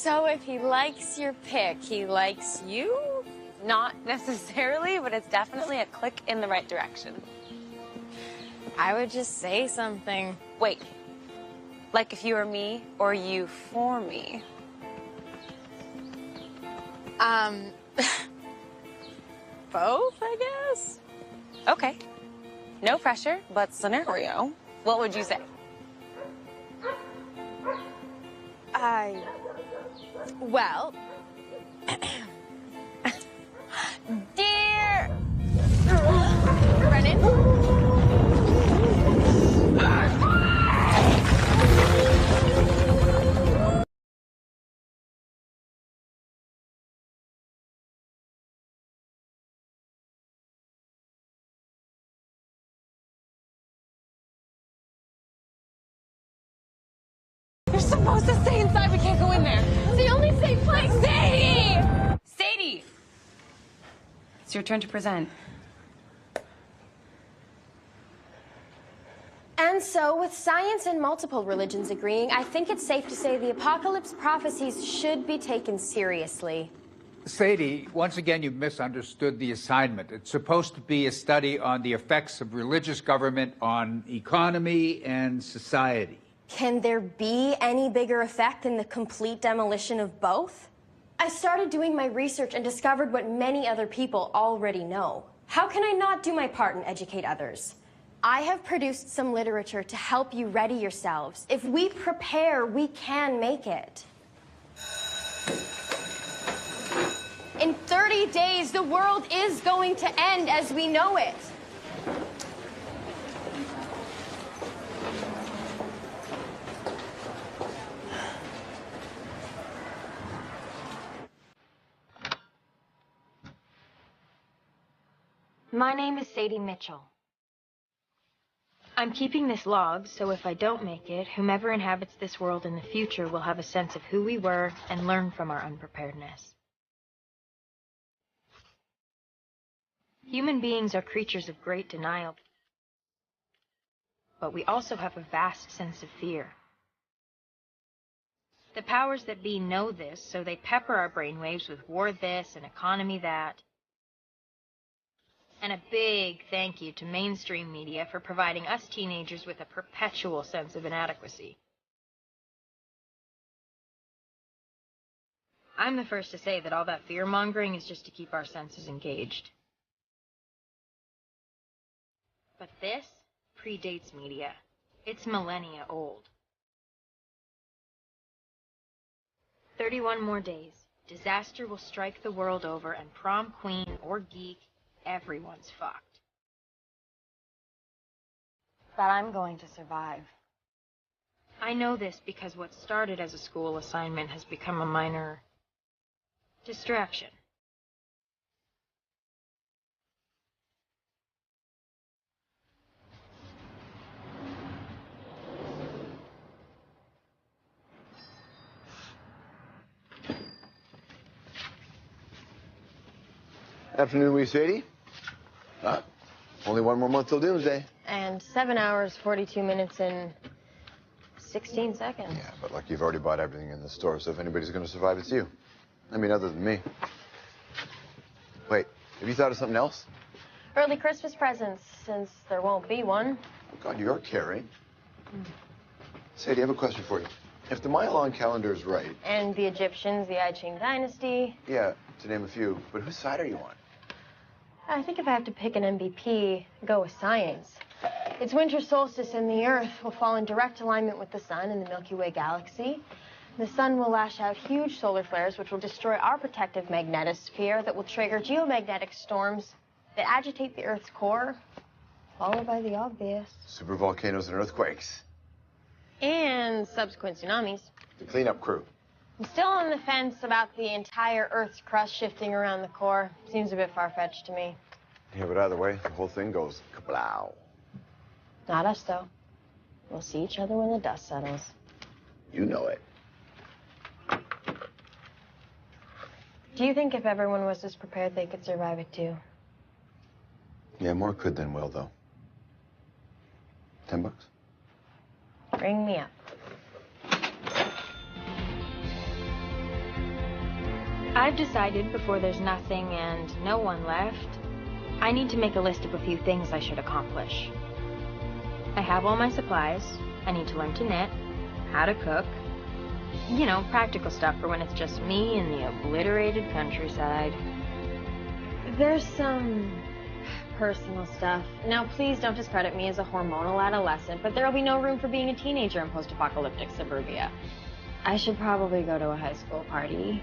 So if he likes your pick, he likes you? Not necessarily, but it's definitely a click in the right direction. I would just say something. Wait, like if you were me or you for me? Both, I guess? Okay. No pressure, but scenario. What would you say? Well... Dear... Brennan? You're supposed to stay inside. We can't go in there. It's the only safe place. Sadie! Sadie! It's your turn to present. And so, with science and multiple religions agreeing, I think it's safe to say the apocalypse prophecies should be taken seriously. Sadie, once again, you've misunderstood the assignment. It's supposed to be a study on the effects of religious government on economy and society. Can there be any bigger effect than the complete demolition of both? I started doing my research and discovered what many other people already know. How can I not do my part and educate others? I have produced some literature to help you ready yourselves. If we prepare, we can make it. In 30 days, the world is going to end as we know it. My name is Sadie Mitchell. I'm keeping this log, so if I don't make it, whomever inhabits this world in the future will have a sense of who we were and learn from our unpreparedness. Human beings are creatures of great denial, but we also have a vast sense of fear. The powers that be know this, so they pepper our brainwaves with war this and economy that. And a big thank you to mainstream media for providing us teenagers with a perpetual sense of inadequacy. I'm the first to say that all that fear-mongering is just to keep our senses engaged. But this predates media. It's millennia old. 31 more days. Disaster will strike the world over, and prom queen or geek, everyone's fucked. But I'm going to survive. I know this because what started as a school assignment has become a minor distraction. Afternoon, wee Sadie. Only one more month till doomsday. And 7 hours, 42 minutes, and 16 seconds. Yeah, but look, you've already bought everything in the store, so if anybody's going to survive, it's you. I mean, other than me. Wait, have you thought of something else? Early Christmas presents, since there won't be one. Oh, God, you're caring. Sadie, I have a question for you. If the Mayan calendar is right... And the Egyptians, the I Ching dynasty. Yeah, to name a few. But whose side are you on? I think if I have to pick an MVP, go with science. It's winter solstice and the Earth will fall in direct alignment with the sun in the Milky Way galaxy. The sun will lash out huge solar flares which will destroy our protective magnetosphere that will trigger geomagnetic storms that agitate the Earth's core, followed by the obvious. Supervolcanoes and earthquakes. And subsequent tsunamis. The cleanup crew. I'm still on the fence about the entire Earth's crust shifting around the core. Seems a bit far-fetched to me. Yeah, but either way, the whole thing goes kablow. Not us, though. We'll see each other when the dust settles. You know it. Do you think if everyone was as prepared, they could survive it, too? Yeah, more could than will, though. $10? Bring me up. I've decided before there's nothing and no one left, I need to make a list of a few things I should accomplish. I have all my supplies. I need to learn to knit, how to cook. You know, practical stuff for when it's just me in the obliterated countryside. There's some personal stuff. Now, please don't discredit me as a hormonal adolescent, but there'll be no room for being a teenager in post-apocalyptic suburbia. I should probably go to a high school party.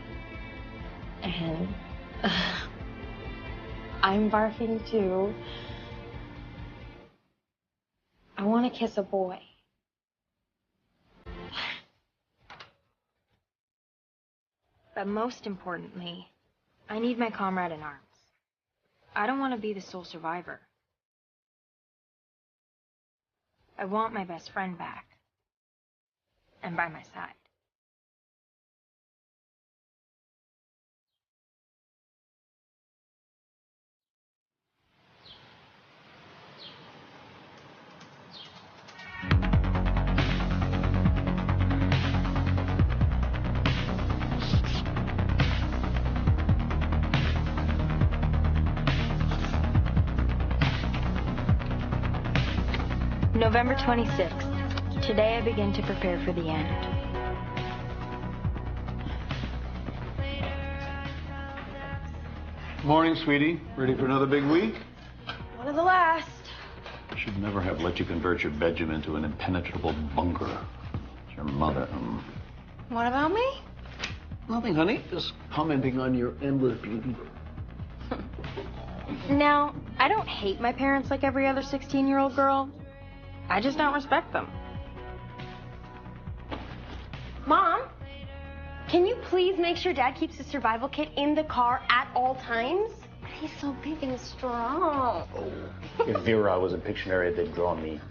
And I'm barfing too. I want to kiss a boy. But most importantly, I need my comrade in arms. I don't want to be the sole survivor. I want my best friend back. And by my side. November 26th. Today I begin to prepare for the end. Morning, sweetie. Ready for another big week? One of the last. I should never have let you convert your bedroom into an impenetrable bunker. It's your mother. What about me? Nothing, honey. Just commenting on your endless beauty. Now, I don't hate my parents like every other 16-year-old girl. I just don't respect them. Mom, can you please make sure Dad keeps his survival kit in the car at all times? He's so big and strong. If Vera was a Pictionary, they'd draw me.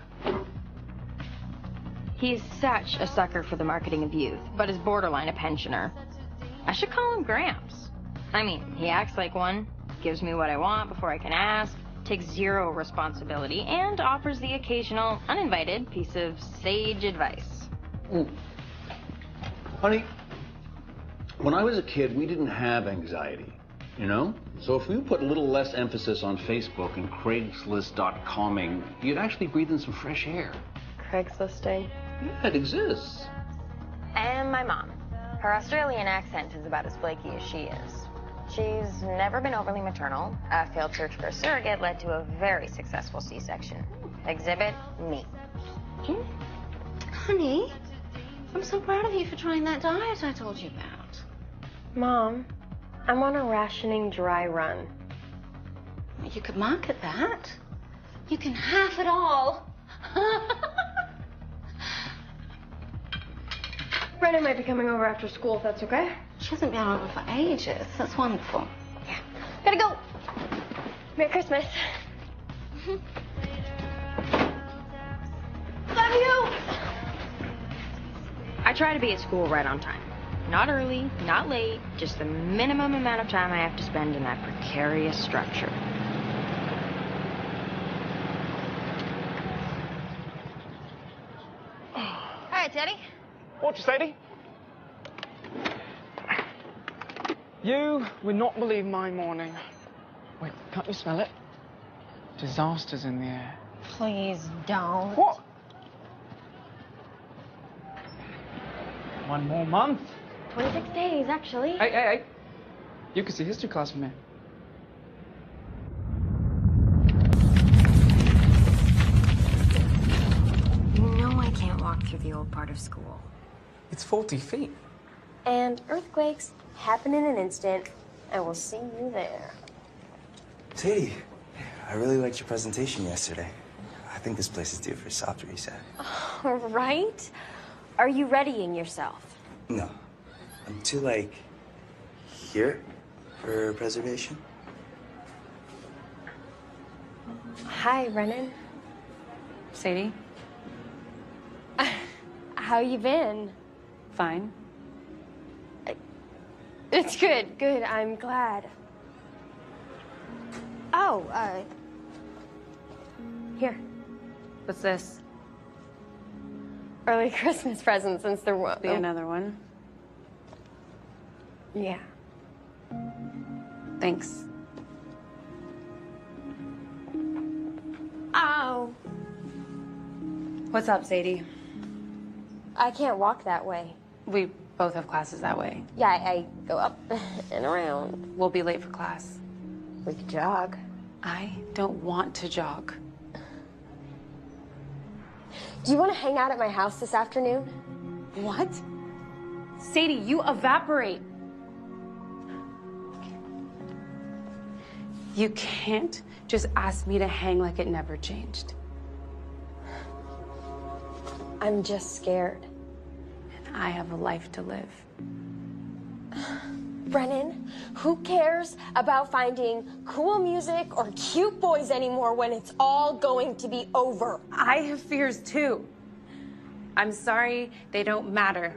He's such a sucker for the marketing of youth, but is borderline a pensioner. I should call him Gramps. I mean, he acts like one, gives me what I want before I can ask, takes zero responsibility, and offers the occasional, uninvited piece of sage advice. Honey, when I was a kid, we didn't have anxiety, you know? So if we put a little less emphasis on Facebook and Craigslist.comming, you'd actually breathe in some fresh air. Craiglisting? Yeah, it exists. And my mom. Her Australian accent is about as flaky as she is. She's never been overly maternal. A failed search for a surrogate led to a very successful C-section. Exhibit, me. Honey, I'm so proud of you for trying that diet I told you about. Mom, I'm on a rationing dry run. You could market that. You can half it all. Brennan might be coming over after school, if that's okay. She hasn't been over for ages. That's wonderful. Yeah. Gotta go. Merry Christmas. Love you. I try to be at school right on time. Not early, not late, just the minimum amount of time I have to spend in that precarious structure. Hi, Teddy. What you, Sadie? You would not believe my morning. Wait, can't you smell it? Disaster's in the air. Please don't. What? 1 more month. 26 days, actually. Hey. You can see history class from here. You know I can't walk through the old part of school. It's 40 feet. And earthquakes happen in an instant, and we'll see you there. Sadie, I really liked your presentation yesterday. I think this place is due for a soft reset. All right. Are you readying yourself? No. I'm too, like, here for preservation. Hi, Brennan. Sadie? How you been? Fine. It's good, I'm glad. Oh, here. What's this? Early Christmas present since there won't Be another one? Yeah. Thanks. Ow. What's up, Sadie? I can't walk that way. We both have classes that way. Yeah, I go up and around. We'll be late for class. We could jog. I don't want to jog. Do you want to hang out at my house this afternoon? What? Sadie, you evaporate. You can't just ask me to hang like it never changed. I'm just scared. And I have a life to live. Brennan, who cares about finding cool music or cute boys anymore when it's all going to be over? I have fears too. I'm sorry they don't matter,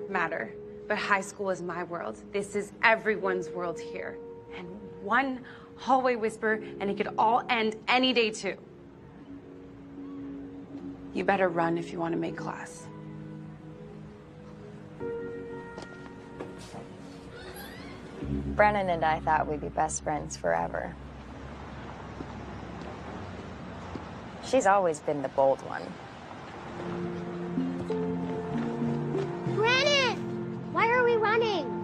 but high school is my world. This is everyone's world here. And one hallway whisper and it could all end any day too. You better run if you want to make class. Brennan and I thought we'd be best friends forever. She's always been the bold one. Brennan! Why are we running?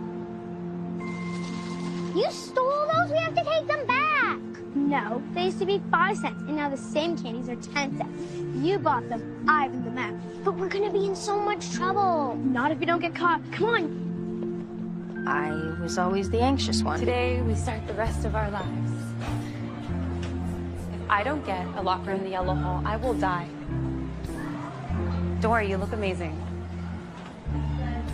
You stole those? We have to take them back. No, they used to be 5 cents, and now the same candies are 10 cents. You bought them, I opened them out. But we're gonna be in so much trouble. Not if we don't get caught. Come on. I was always the anxious one. Today, we start the rest of our lives. If I don't get a locker in the yellow hall, I will die. Don't worry, you look amazing.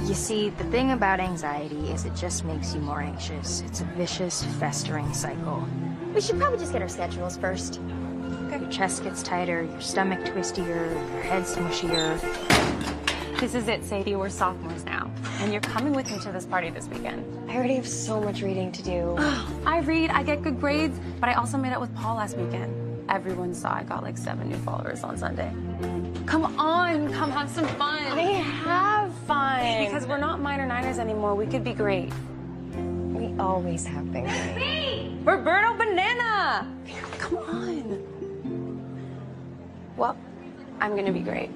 You see, the thing about anxiety is it just makes you more anxious. It's a vicious, festering cycle. We should probably just get our schedules first. Okay. Your chest gets tighter, your stomach twistier, your head smushier. This is it, Sadie. We're sophomores now. And you're coming with me to this party this weekend. I already have so much reading to do. I read, I get good grades, but I also made out with Paul last weekend. Everyone saw I got like 7 new followers on Sunday. Come on, come have some fun. I have fun. Because we're not minor niners anymore. We could be great. We always have been great. Roberto Banana! Come on. Well, I'm gonna be great.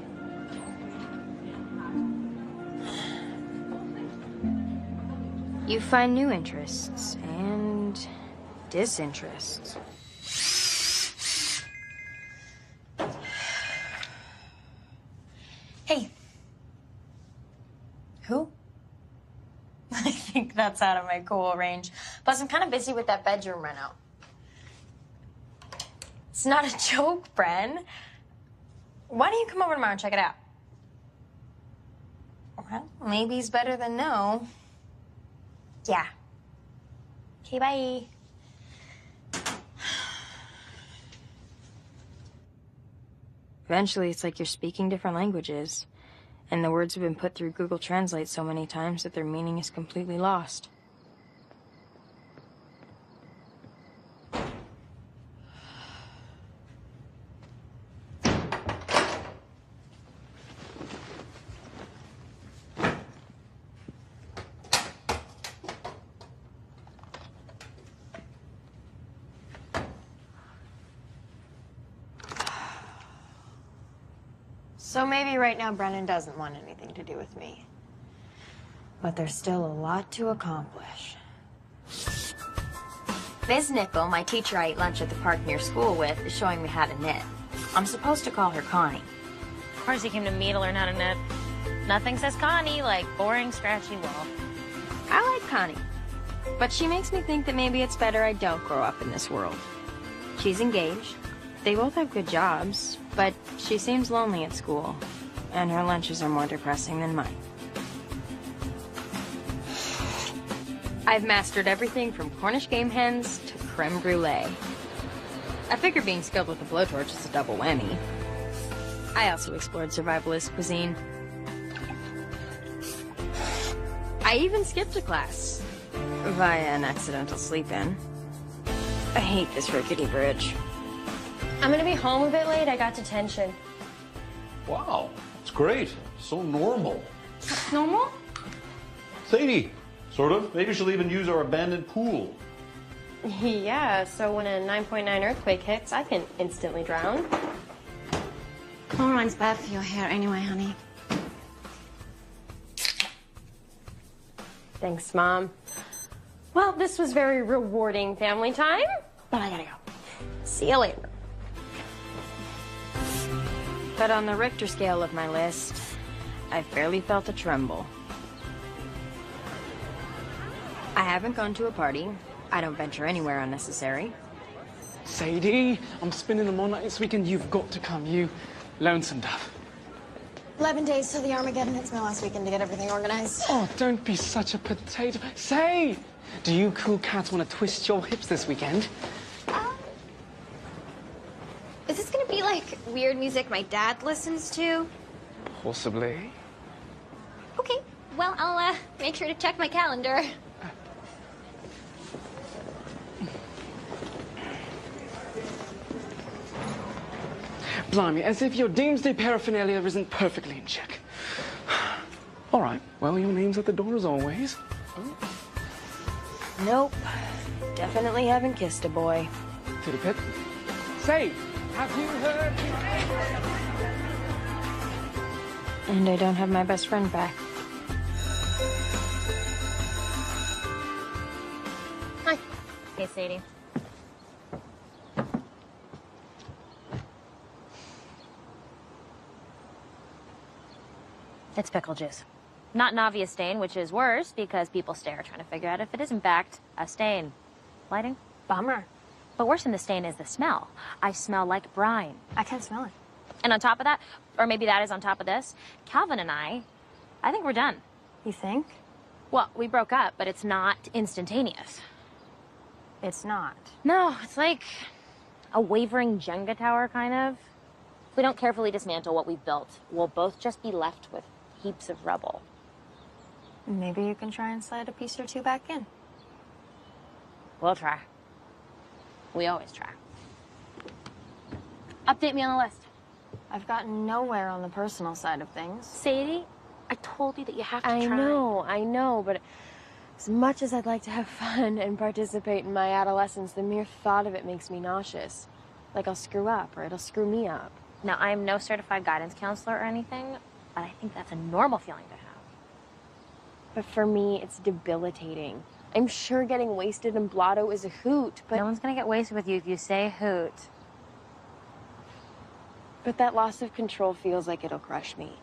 You find new interests and disinterests. Hey. Who? I think that's out of my cool range. Plus, I'm kind of busy with that bedroom reno. It's not a joke, Bren. Why don't you come over tomorrow and check it out? Well, maybe it's better than no. Yeah. Okay, bye. Eventually, it's like you're speaking different languages, and the words have been put through Google Translate so many times that their meaning is completely lost. So maybe right now Brennan doesn't want anything to do with me. But there's still a lot to accomplish. Ms. Nickel, my teacher I eat lunch at the park near school with, is showing me how to knit. I'm supposed to call her Connie. Of course you came to me to learn how to knit. Nothing says Connie like boring, scratchy wool. I like Connie, but she makes me think that maybe it's better I don't grow up in this world. She's engaged. They both have good jobs, but she seems lonely at school, and her lunches are more depressing than mine. I've mastered everything from Cornish game hens to creme brulee. I figure being skilled with a blowtorch is a double whammy. I also explored survivalist cuisine. I even skipped a class via an accidental sleep-in. I hate this rickety bridge. I'm gonna be home a bit late. I got detention. Wow, it's great. So normal. Normal? Sadie, sort of. Maybe she'll even use our abandoned pool. Yeah, so when a 9.9 earthquake hits, I can instantly drown. Chlorine's bad for your hair anyway, honey. Thanks, Mom. Well, this was very rewarding family time, but I gotta go. See you later. But on the Richter scale of my list, I've barely felt a tremble. I haven't gone to a party. I don't venture anywhere unnecessary. Sadie, I'm spinning them all night this weekend. You've got to come, you lonesome dove. 11 days till the Armageddon. It's my last weekend to get everything organized. Oh, don't be such a potato. Say, do you cool cats want to twist your hips this weekend? Is this gonna be like weird music my dad listens to? Possibly. Okay, well, I'll make sure to check my calendar. Blimey, as if your doomsday paraphernalia isn't perfectly in check. All right, well, your name's at the door as always. Nope. Definitely haven't kissed a boy. Titty pit. Say, have you heard? And I don't have my best friend back. Hi. Hey, Sadie. It's pickle juice. Not an obvious stain, which is worse because people stare trying to figure out if it is in fact a stain. Lighting? Bummer. But worse than the stain is the smell. I smell like brine. I can't smell it. And on top of that, or maybe that is on top of this, Calvin and I think we're done. You think? Well, we broke up, but it's not instantaneous. It's not. No, it's like a wavering Jenga tower, kind of. If we don't carefully dismantle what we've built, we'll both just be left with heaps of rubble. Maybe you can try and slide a piece or two back in. We'll try. We always try. Update me on the list. I've gotten nowhere on the personal side of things. Sadie, I told you that you have to I try. know, but as much as I'd like to have fun and participate in my adolescence, the mere thought of it makes me nauseous. Like I'll screw up or it'll screw me up. Now, I'm no certified guidance counselor or anything, but I think that's a normal feeling to have. But for me, it's debilitating. I'm sure getting wasted in Blotto is a hoot, but... No one's gonna get wasted with you if you say hoot. But that loss of control feels like it'll crush me.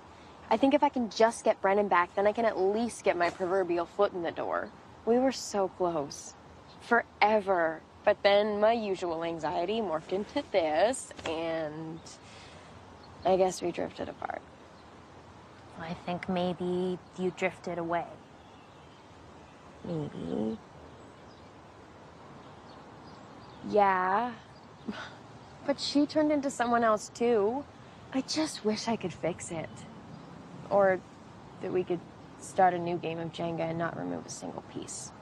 I think if I can just get Brennan back, then I can at least get my proverbial foot in the door. We were so close. Forever. But then my usual anxiety morphed into this, and I guess we drifted apart. I think maybe you drifted away. Maybe. Yeah. But she turned into someone else, too. I just wish I could fix it. Or that we could start a new game of Jenga and not remove a single piece.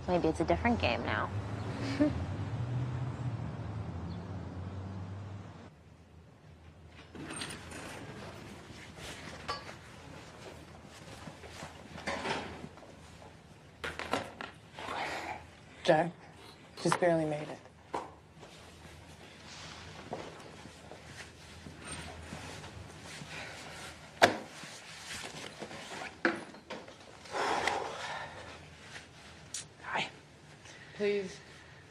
Maybe it's a different game now. Jack, just barely made it. Hi. Please,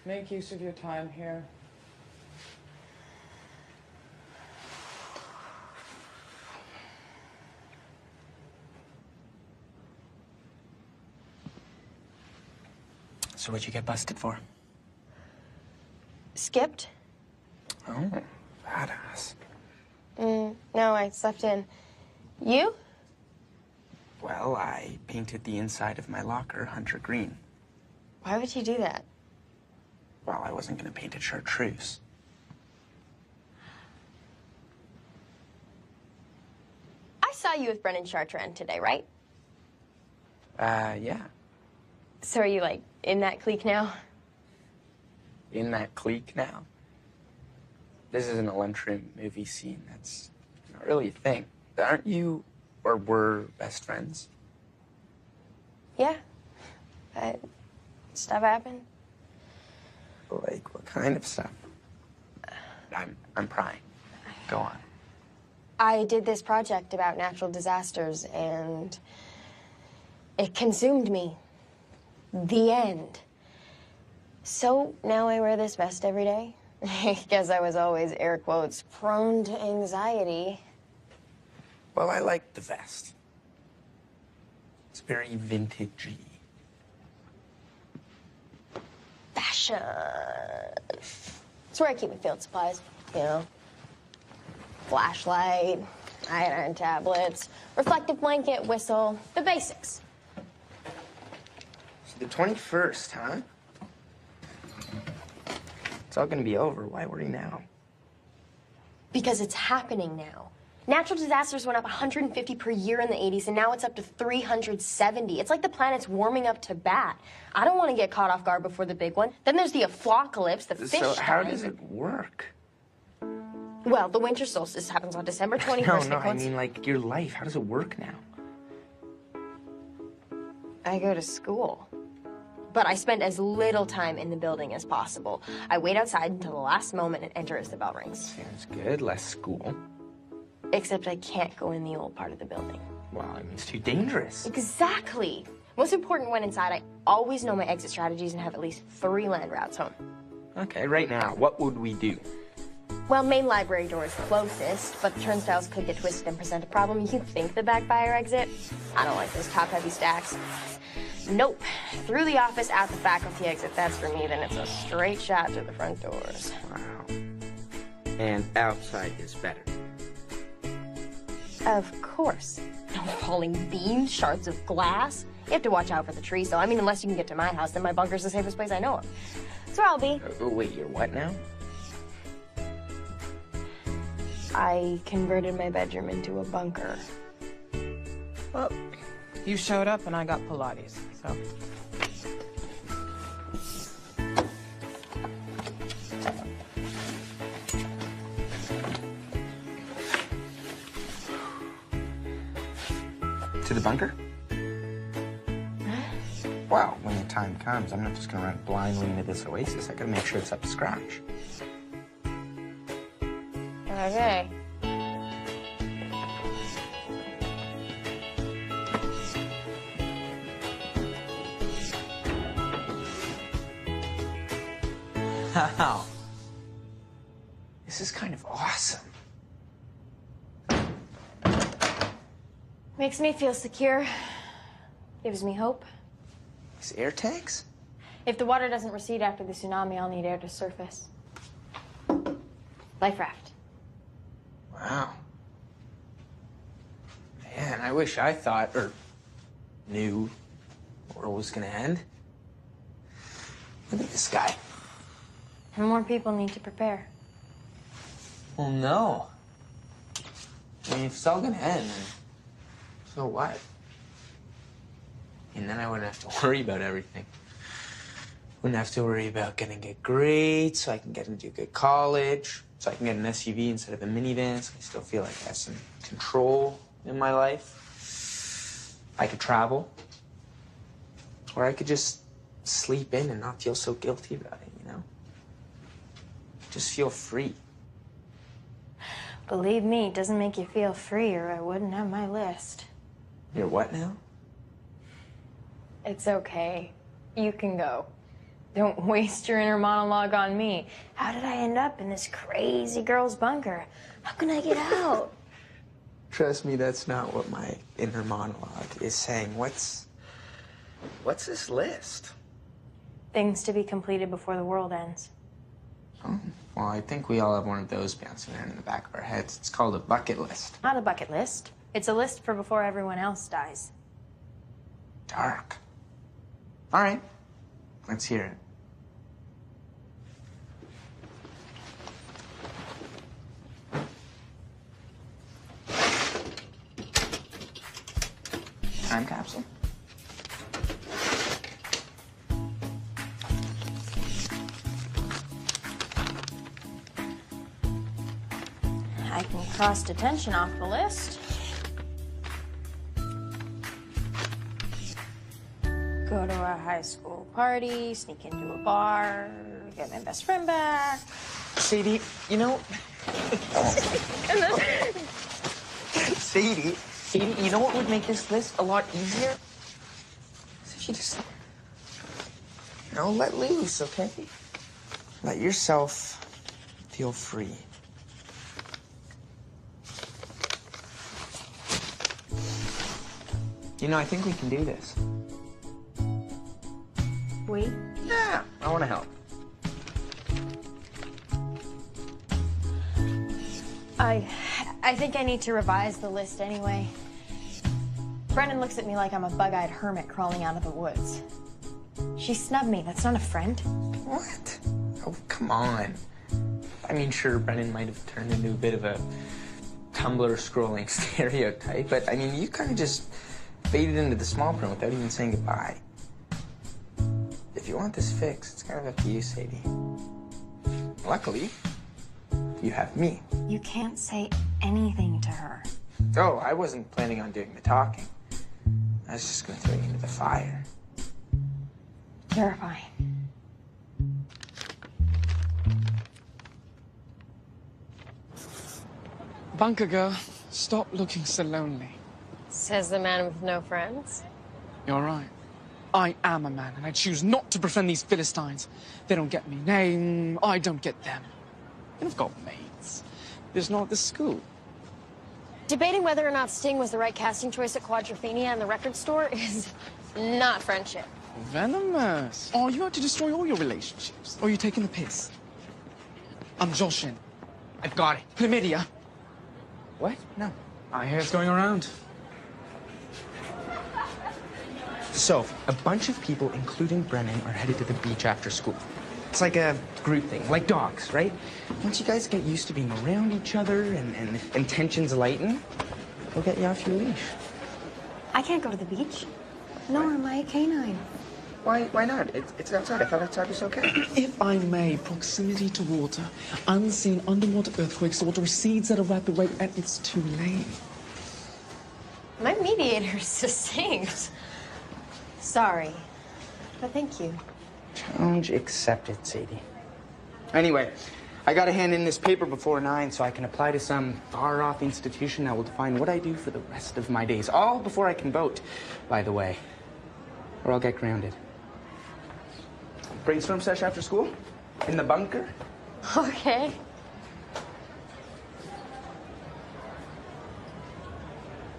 make use of your time here. So what'd you get busted for? Skipped? Oh, badass. No, I slept in. You? Well, I painted the inside of my locker hunter green. Why would you do that? Well, I wasn't gonna paint it chartreuse. I saw you with Brennan Chartrand today, right? Yeah. So are you, like, in that clique now? In that clique now. This isn't a lunchroom movie scene. That's not really a thing. Aren't you, or were, best friends? Yeah. Stuff happened. Like, what kind of stuff? I'm prying. Go on. I did this project about natural disasters, and it consumed me. The end. So now I wear this vest every day. I guess I was always, air quotes, prone to anxiety. Well, I like the vest. It's very vintagey. Fashion. It's where I keep my field supplies, you know. Flashlight, iodine tablets, reflective blanket, whistle, the basics. So the 21st, huh? It's all gonna be over. Why worry now? Because it's happening now. Natural disasters went up 150 per year in the 80s, and now it's up to 370. It's like the planet's warming up to bat. I don't want to get caught off guard before the big one. Then there's the aflocalypse, the fish So how die. does it work? Well, the winter solstice happens on December 21st. No, I mean, like, your life. How does it work now? I go to school. But I spend as little time in the building as possible. I wait outside until the last moment and enter as the bell rings. Sounds good. Less school. Except I can't go in the old part of the building. Well, I mean, it's too dangerous. Exactly. Most important when inside, I always know my exit strategies and have at least 3 land routes home. Okay, right now, what would we do? Well, main library door is closest, but the turnstiles could get twisted and present a problem. You think the back fire exit? I don't like those top-heavy stacks. Nope. Through the office, out the faculty exit. That's for me. Then it's a straight shot to the front doors. Wow. And outside is better. Of course. No falling beams, shards of glass. You have to watch out for the trees, though. I mean, unless you can get to my house, then my bunker's the safest place I know of. That's where I'll be. Wait, you're what now? I converted my bedroom into a bunker. Well, you showed up and I got Pilates, so. To the bunker? Well, when the time comes, I'm not just gonna run blindly into this oasis. I gotta make sure it's up to scratch. Okay. Wow. This is kind of awesome. Makes me feel secure. Gives me hope. These air tanks? If the water doesn't recede after the tsunami, I'll need air to surface. Life raft. Wow. Man, I wish I thought, or knew, the world was gonna end. Look at this guy. And more people need to prepare. Well, no. I mean, if it's all gonna end, then so what? And then I wouldn't have to worry about everything. Wouldn't have to worry about getting good grades, so I can get into a good college, so I can get an SUV instead of a minivan, so I still feel like I have some control in my life. I could travel. Or I could just sleep in and not feel so guilty about it, you know? Just feel free. Believe me, it doesn't make you feel free, or I wouldn't have my list. You're what now? It's okay. You can go. Don't waste your inner monologue on me. How did I end up in this crazy girl's bunker? How can I get out? Trust me, that's not what my inner monologue is saying. What's this list? Things to be completed before the world ends. Oh, well, I think we all have one of those bouncing around in the back of our heads. It's called a bucket list. Not a bucket list. It's a list for before everyone else dies. Dark. All right, let's hear it. Time capsule. I can cross detention off the list. Go to a high school party, sneak into a bar, get my best friend back. Sadie, you know... Sadie, you know what would make this list a lot easier? Is if you just, you know, let loose, okay? Let yourself feel free. You know, I think we can do this. We? Yeah, I want to help. I think I need to revise the list anyway. Brennan looks at me like I'm a bug-eyed hermit crawling out of the woods. She snubbed me. That's not a friend. What? Oh, come on. I mean, sure, Brennan might have turned into a bit of a Tumblr scrolling stereotype, but I mean, you kind of just faded into the small print without even saying goodbye. If you want this fixed, it's kind of up to you, Sadie. Luckily, you have me. You can't say anything to her. Oh, I wasn't planning on doing the talking. I was just going to throw you into the fire. You're fine. Bunker girl, stop looking so lonely. Says the man with no friends. You're right. I am a man, and I choose not to befriend these Philistines. They don't get me. Nay, I don't get them. And I've got mates. There's not at the school. Debating whether or not Sting was the right casting choice at Quadrophenia and the record store is not friendship. Venomous. Oh, you out to destroy all your relationships. Or are you taking the piss? I'm Joshin. I've got it. Chlamydia. What? No. I hear it's going around. So, a bunch of people, including Brennan, are headed to the beach after school. It's like a group thing, like dogs, right? Once you guys get used to being around each other and tensions lighten, we'll get you off your leash. I can't go to the beach. Nor am I a canine. Why not? It's outside. I thought outside was okay. If I may, proximity to water, unseen underwater earthquakes, the water recedes at a rapid rate, and it's too late. My mediator is succinct. Sorry, but thank you. Challenge accepted, Sadie. Anyway, I gotta hand in this paper before 9 so I can apply to some far-off institution that will define what I do for the rest of my days. All before I can vote, by the way. Or I'll get grounded. Brainstorm sesh after school? In the bunker? Okay.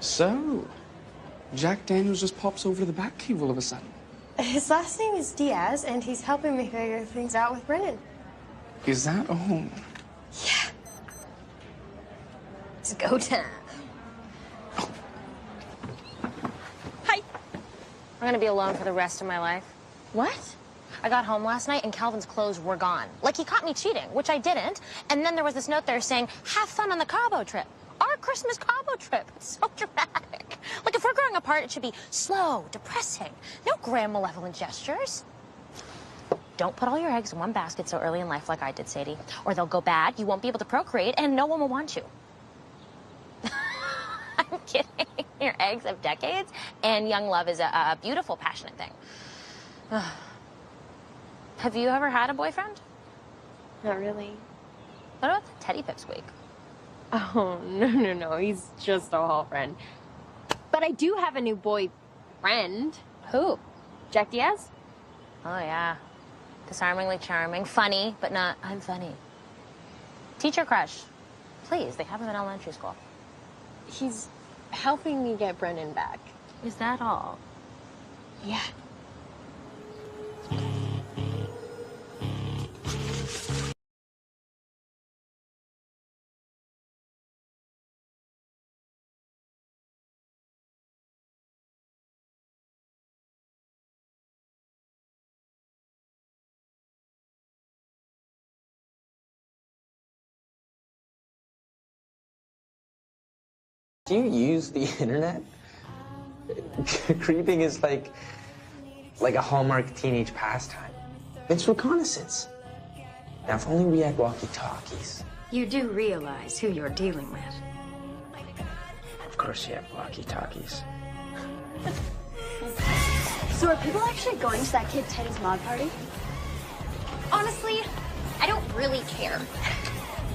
So, Jack Daniels just pops over to the back cave all of a sudden. His last name is Diaz, and he's helping me figure things out with Brennan. Is that all? Yeah. It's go time. Hi. I'm gonna be alone for the rest of my life. What? I got home last night and Calvin's clothes were gone. Like he caught me cheating, which I didn't. And then there was this note there saying, have fun on the Cabo trip. Our Christmas Cabo trip. It's so dramatic. Like if we're growing apart, it should be slow, depressing. No grand malevolent gestures. Don't put all your eggs in one basket so early in life like I did, Sadie. Or they'll go bad, you won't be able to procreate, and no one will want you. I'm kidding. Your eggs have decades, and young love is a beautiful, passionate thing. Have you ever had a boyfriend? Not really. What about the Teddy Pipsqueak? Oh, no. He's just a hall friend. But I do have a new boyfriend. Who? Jack Diaz? Oh, yeah. Disarmingly charming. Funny, but not I'm funny. Teacher crush. Please, they have him in elementary school. He's helping me get Brennan back. Is that all? Yeah. Do you use the internet? Creeping is like a Hallmark teenage pastime. It's reconnaissance. Now, if only we had walkie-talkies. You do realize who you're dealing with. Of course you have walkie-talkies. So are people actually going to that kid Teddy's mod party? Honestly, I don't really care.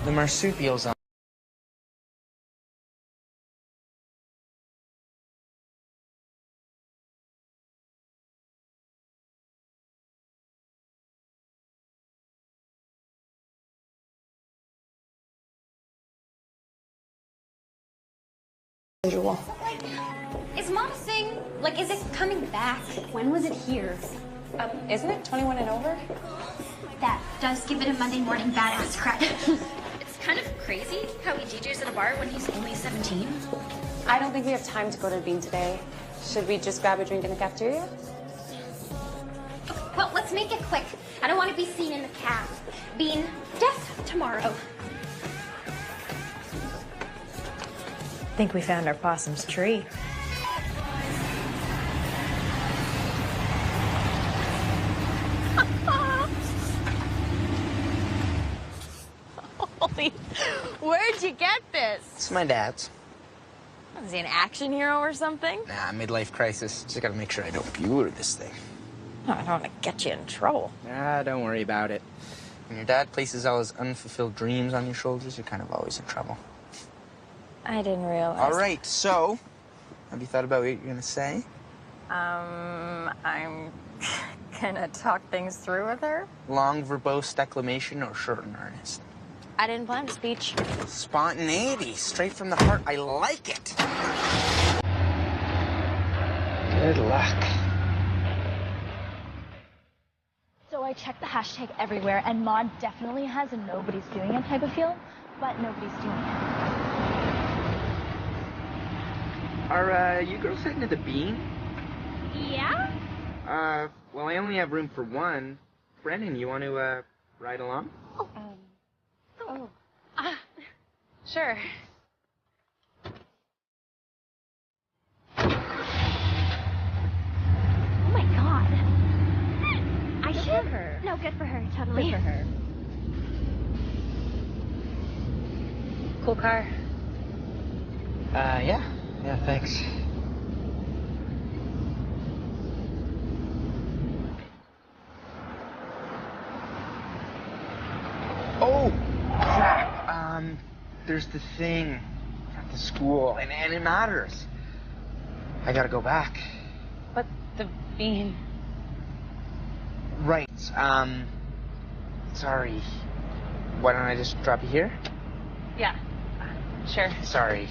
The marsupials on. Is Mom saying, like, is it coming back? When was it here? Isn't it 21 and over? That does give it a Monday morning badass crack. It's kind of crazy how he DJs at a bar when he's only 17. I don't think we have time to go to the Bean today. Should we just grab a drink in the cafeteria? Well, let's make it quick. I don't want to be seen in the cab. Bean, death tomorrow. Think we found our possum's tree. Holy, where'd you get this? It's my dad's. Is he an action hero or something? Nah, midlife crisis. Just gotta make sure I don't Bueller this thing. No, I don't want to get you in trouble. Nah, don't worry about it. When your dad places all his unfulfilled dreams on your shoulders, you're kind of always in trouble. I didn't realize. All right, so, have you thought about what you're gonna say? I'm gonna talk things through with her. Long, verbose declamation or short and earnest? I didn't plan a speech. Spontaneity, straight from the heart. I like it. Good luck. So I checked the hashtag everywhere, and Mod definitely has a nobody's doing it type of feel, but nobody's doing it. Are you girls heading to the Bean? Yeah? Well, I only have room for one. Brennan, you want to, ride along? Sure. Oh my god. I should. her. No, good for her, totally. Good for her. Cool car. Yeah. Yeah, thanks. Oh, crap. There's the thing at the school, and it matters. I gotta go back. But the Bean. Right, sorry. Why don't I just drop you here? Yeah. Sure. Sorry.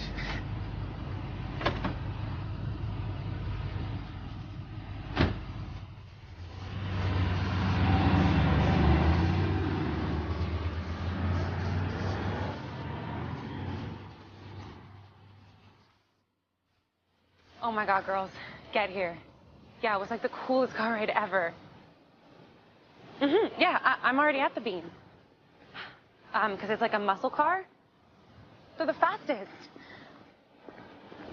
Oh my god, girls. Get here. Yeah, it was like the coolest car ride ever. Yeah, I'm already at the Bean. Because it's like a muscle car. They're the fastest.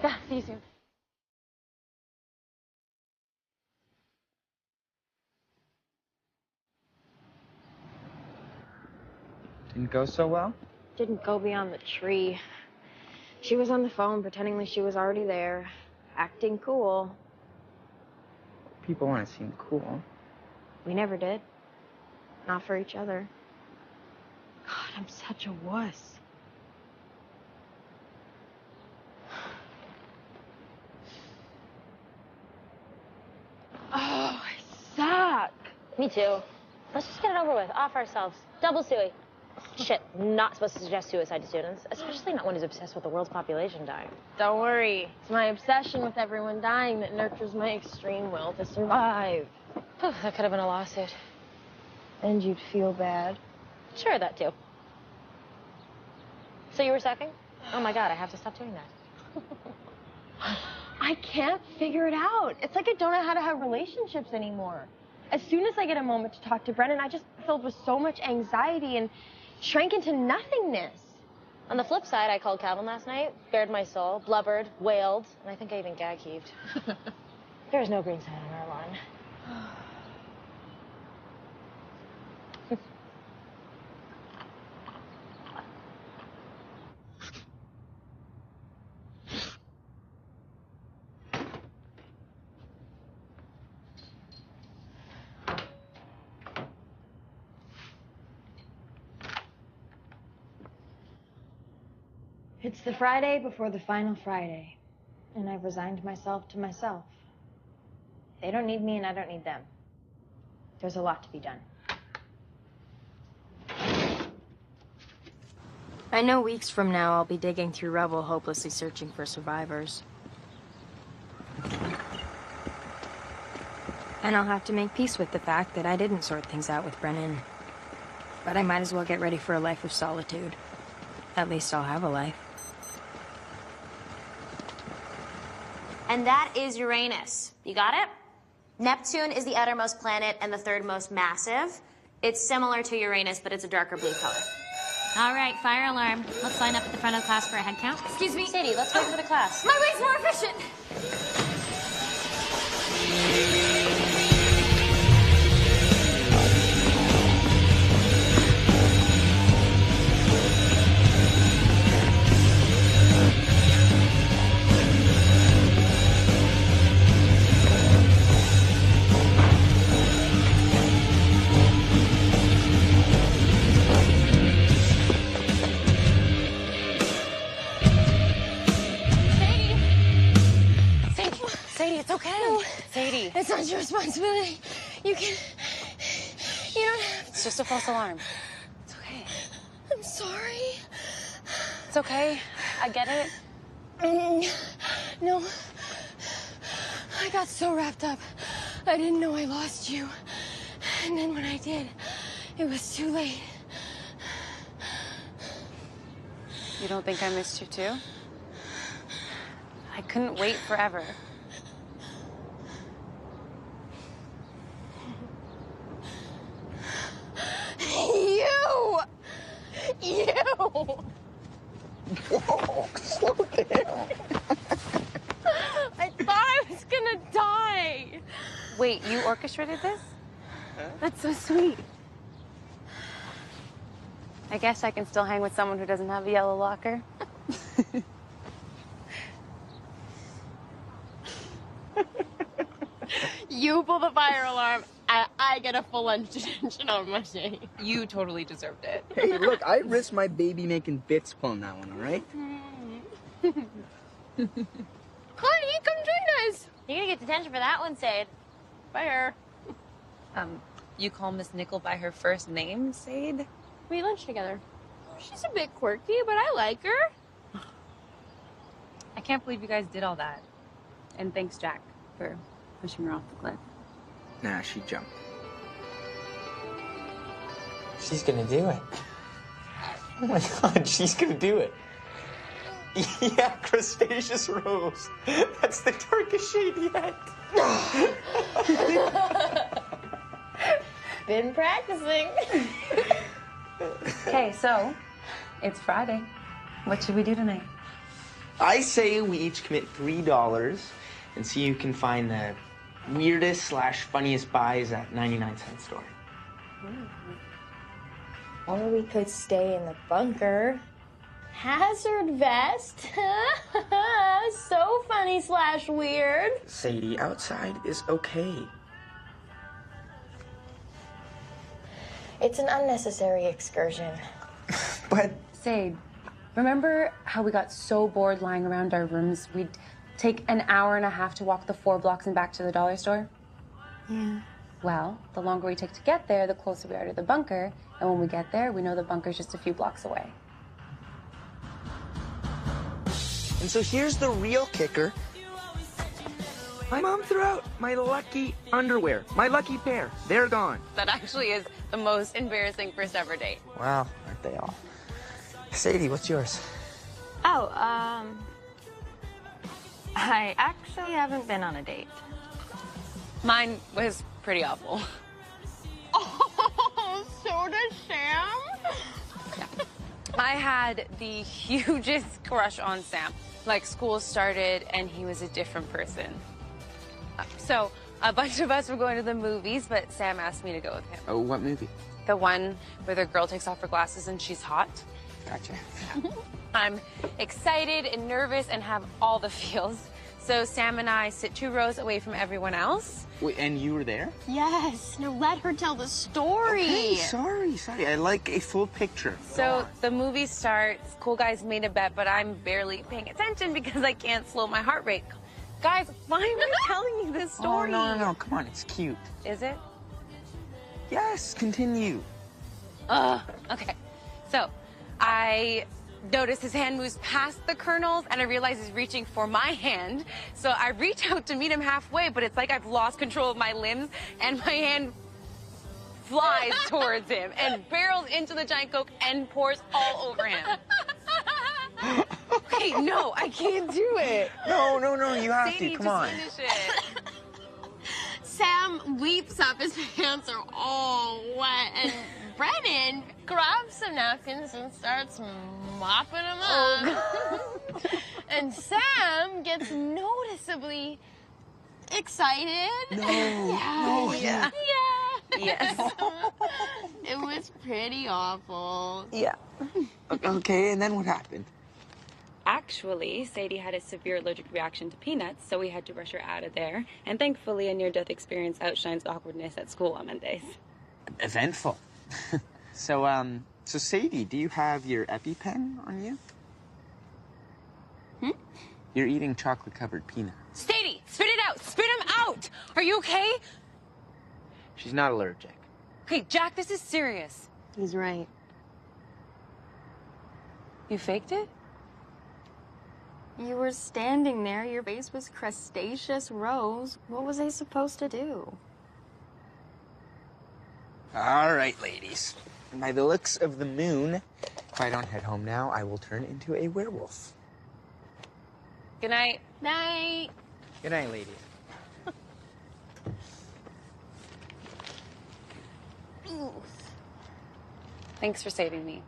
Yeah, see you soon. Didn't go so well? Didn't go beyond the tree. She was on the phone pretending like she was already there, acting cool. People want to seem cool. We never did. Not for each other. God, I'm such a wuss. Oh, I suck. Me too. Let's just get it over with. Off ourselves. Double suey. Shit, not supposed to suggest suicide to students, especially not one who's obsessed with the world's population dying. Don't worry. It's my obsession with everyone dying that nurtures my extreme will to survive. That could have been a lawsuit. And you'd feel bad. Sure, that too. So you were sucking? Oh my god, I have to stop doing that. I can't figure it out. It's like I don't know how to have relationships anymore. As soon as I get a moment to talk to Brennan, I just filled with so much anxiety and shrank into nothingness. On the flip side, I called Calvin last night, bared my soul, blubbered, wailed, and I think I even gag heaved. There is no green sign on our lawn. It's the Friday before the final Friday, and I've resigned myself to myself. They don't need me, and I don't need them. There's a lot to be done. I know weeks from now I'll be digging through rubble, hopelessly searching for survivors. And I'll have to make peace with the fact that I didn't sort things out with Brennan. But I might as well get ready for a life of solitude. At least I'll have a life. And that is Uranus. You got it? Neptune is the outermost planet and the third most massive. It's similar to Uranus, but it's a darker blue color. All right, fire alarm. Let's line up at the front of the class for a head count. Excuse me. Sadie, let's wait for the class. My way's more efficient. It's okay. No, Sadie. It's not your responsibility. You don't have to. It's just a false alarm. It's okay. I'm sorry. It's okay. I get it. No. I got so wrapped up. I didn't know I lost you. And then when I did, it was too late. You don't think I missed you too? I couldn't wait forever. You! Whoa, slow down. I thought I was gonna die. Wait, you orchestrated this? That's so sweet. I guess I can still hang with someone who doesn't have a yellow locker. You pull the fire alarm, and I get a full lunch detention on Monday. You totally deserved it. Hey, look, I risked my baby making bits pulling that one, all right? Honey, come join us. You're gonna get detention for that one, Sade. Fire. You call Miss Nickel by her first name, Sade? We eat lunch together. She's a bit quirky, but I like her. I can't believe you guys did all that. And thanks, Jack, for pushing her off the cliff. Nah, she jumped. She's gonna do it. Oh my god, she's gonna do it. Yeah, crustaceous rose. That's the darkest shade yet. Been practicing. Okay, so it's Friday. What should we do tonight? I say we each commit $3 and see who can find the weirdest / funniest buys at 99-cent store. Or we could stay in the bunker. Hazard vest. So funny / weird. Sadie, outside is okay. It's an unnecessary excursion. But Sade, remember how we got so bored lying around our rooms we'd take an hour and a half to walk the 4 blocks and back to the dollar store? Yeah. Well, the longer we take to get there, the closer we are to the bunker. And when we get there, we know the bunker's just a few blocks away. And so here's the real kicker. My mom threw out my lucky underwear, my lucky pair. They're gone. That actually is the most embarrassing first ever date. Wow, aren't they all? Sadie, what's yours? Oh, I actually haven't been on a date. Mine was pretty awful. Oh, so does Sam. I had the hugest crush on Sam. Like, school started and he was a different person. So a bunch of us were going to the movies, but Sam asked me to go with him. Oh, what movie? The one where the girl takes off her glasses and she's hot. Gotcha. I'm excited and nervous and have all the feels. So Sam and I sit 2 rows away from everyone else. Wait, and you were there? Yes. Now let her tell the story. Hey, sorry. I like a full picture. So the movie starts, cool guys made a bet, but I'm barely paying attention because I can't slow my heart rate. Guys, why am I telling you this story? Oh, no, come on, it's cute. Is it? Yes, continue. Okay. So I notice his hand moves past the colonel's, and I realize he's reaching for my hand. So I reach out to meet him halfway, but it's like I've lost control of my limbs, and my hand flies towards him and barrels into the giant Coke and pours all over him. Wait, no, I can't do it. No, you have Sadie, to. Come on. just finish it. Sam leaps up, his pants are all wet, and Brennan grabs some napkins and starts mopping them up. And Sam gets noticeably excited. No. Yeah. Yes. It was pretty awful. Yeah. Okay, and then what happened? Actually, Sadie had a severe allergic reaction to peanuts, so we had to rush her out of there. And thankfully, a near-death experience outshines the awkwardness at school on Mondays. Eventful. So Sadie, do you have your EpiPen on you? You're eating chocolate-covered peanuts. Sadie, spit it out! Spit him out! Are you okay? She's not allergic. Okay, Jack, this is serious. He's right. You faked it? You were standing there, your face was crustaceous rose. What was I supposed to do? All right, ladies. By the looks of the moon, if I don't head home now, I will turn into a werewolf. Good night. Night. Good night, ladies. Thanks for saving me.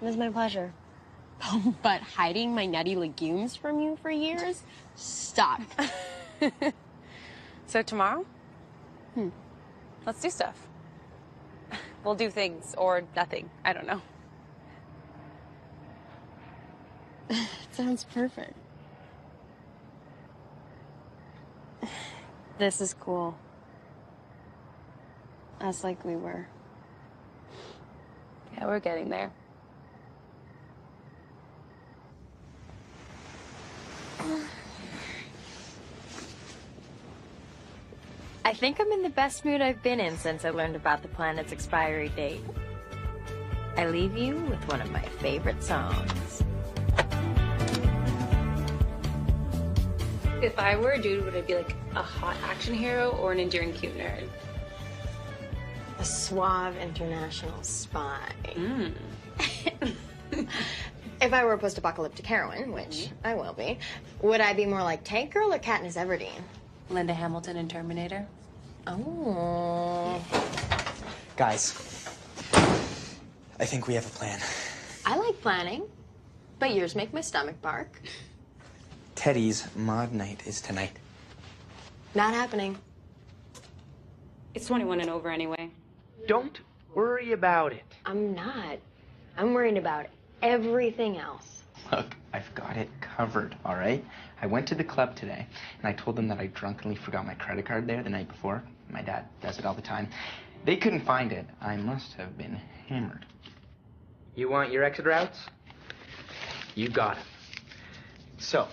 It was my pleasure. But hiding my nutty legumes from you for years? Stop. So tomorrow? Let's do stuff. We'll do things or nothing. I don't know. It sounds perfect. This is cool. Us like we were. Yeah, we're getting there. I think I'm in the best mood I've been in since I learned about the planet's expiry date. I leave you with one of my favorite songs. If I were a dude, would I be like a hot action hero or an endearing cute nerd? A suave international spy. If I were a post-apocalyptic heroine, which I will be, would I be more like Tank Girl or Katniss Everdeen? Linda Hamilton in Terminator. Oh. Guys, I think we have a plan. I like planning, but yours make my stomach bark. Teddy's mod night is tonight. Not happening. It's 21 and over anyway. Don't worry about it. I'm not. I'm worried about everything else. Look, I've got it covered, all right? I went to the club today, and I told them that I drunkenly forgot my credit card there the night before. My dad does it all the time. They couldn't find it. I must have been hammered. You want your exit routes? You got it. So,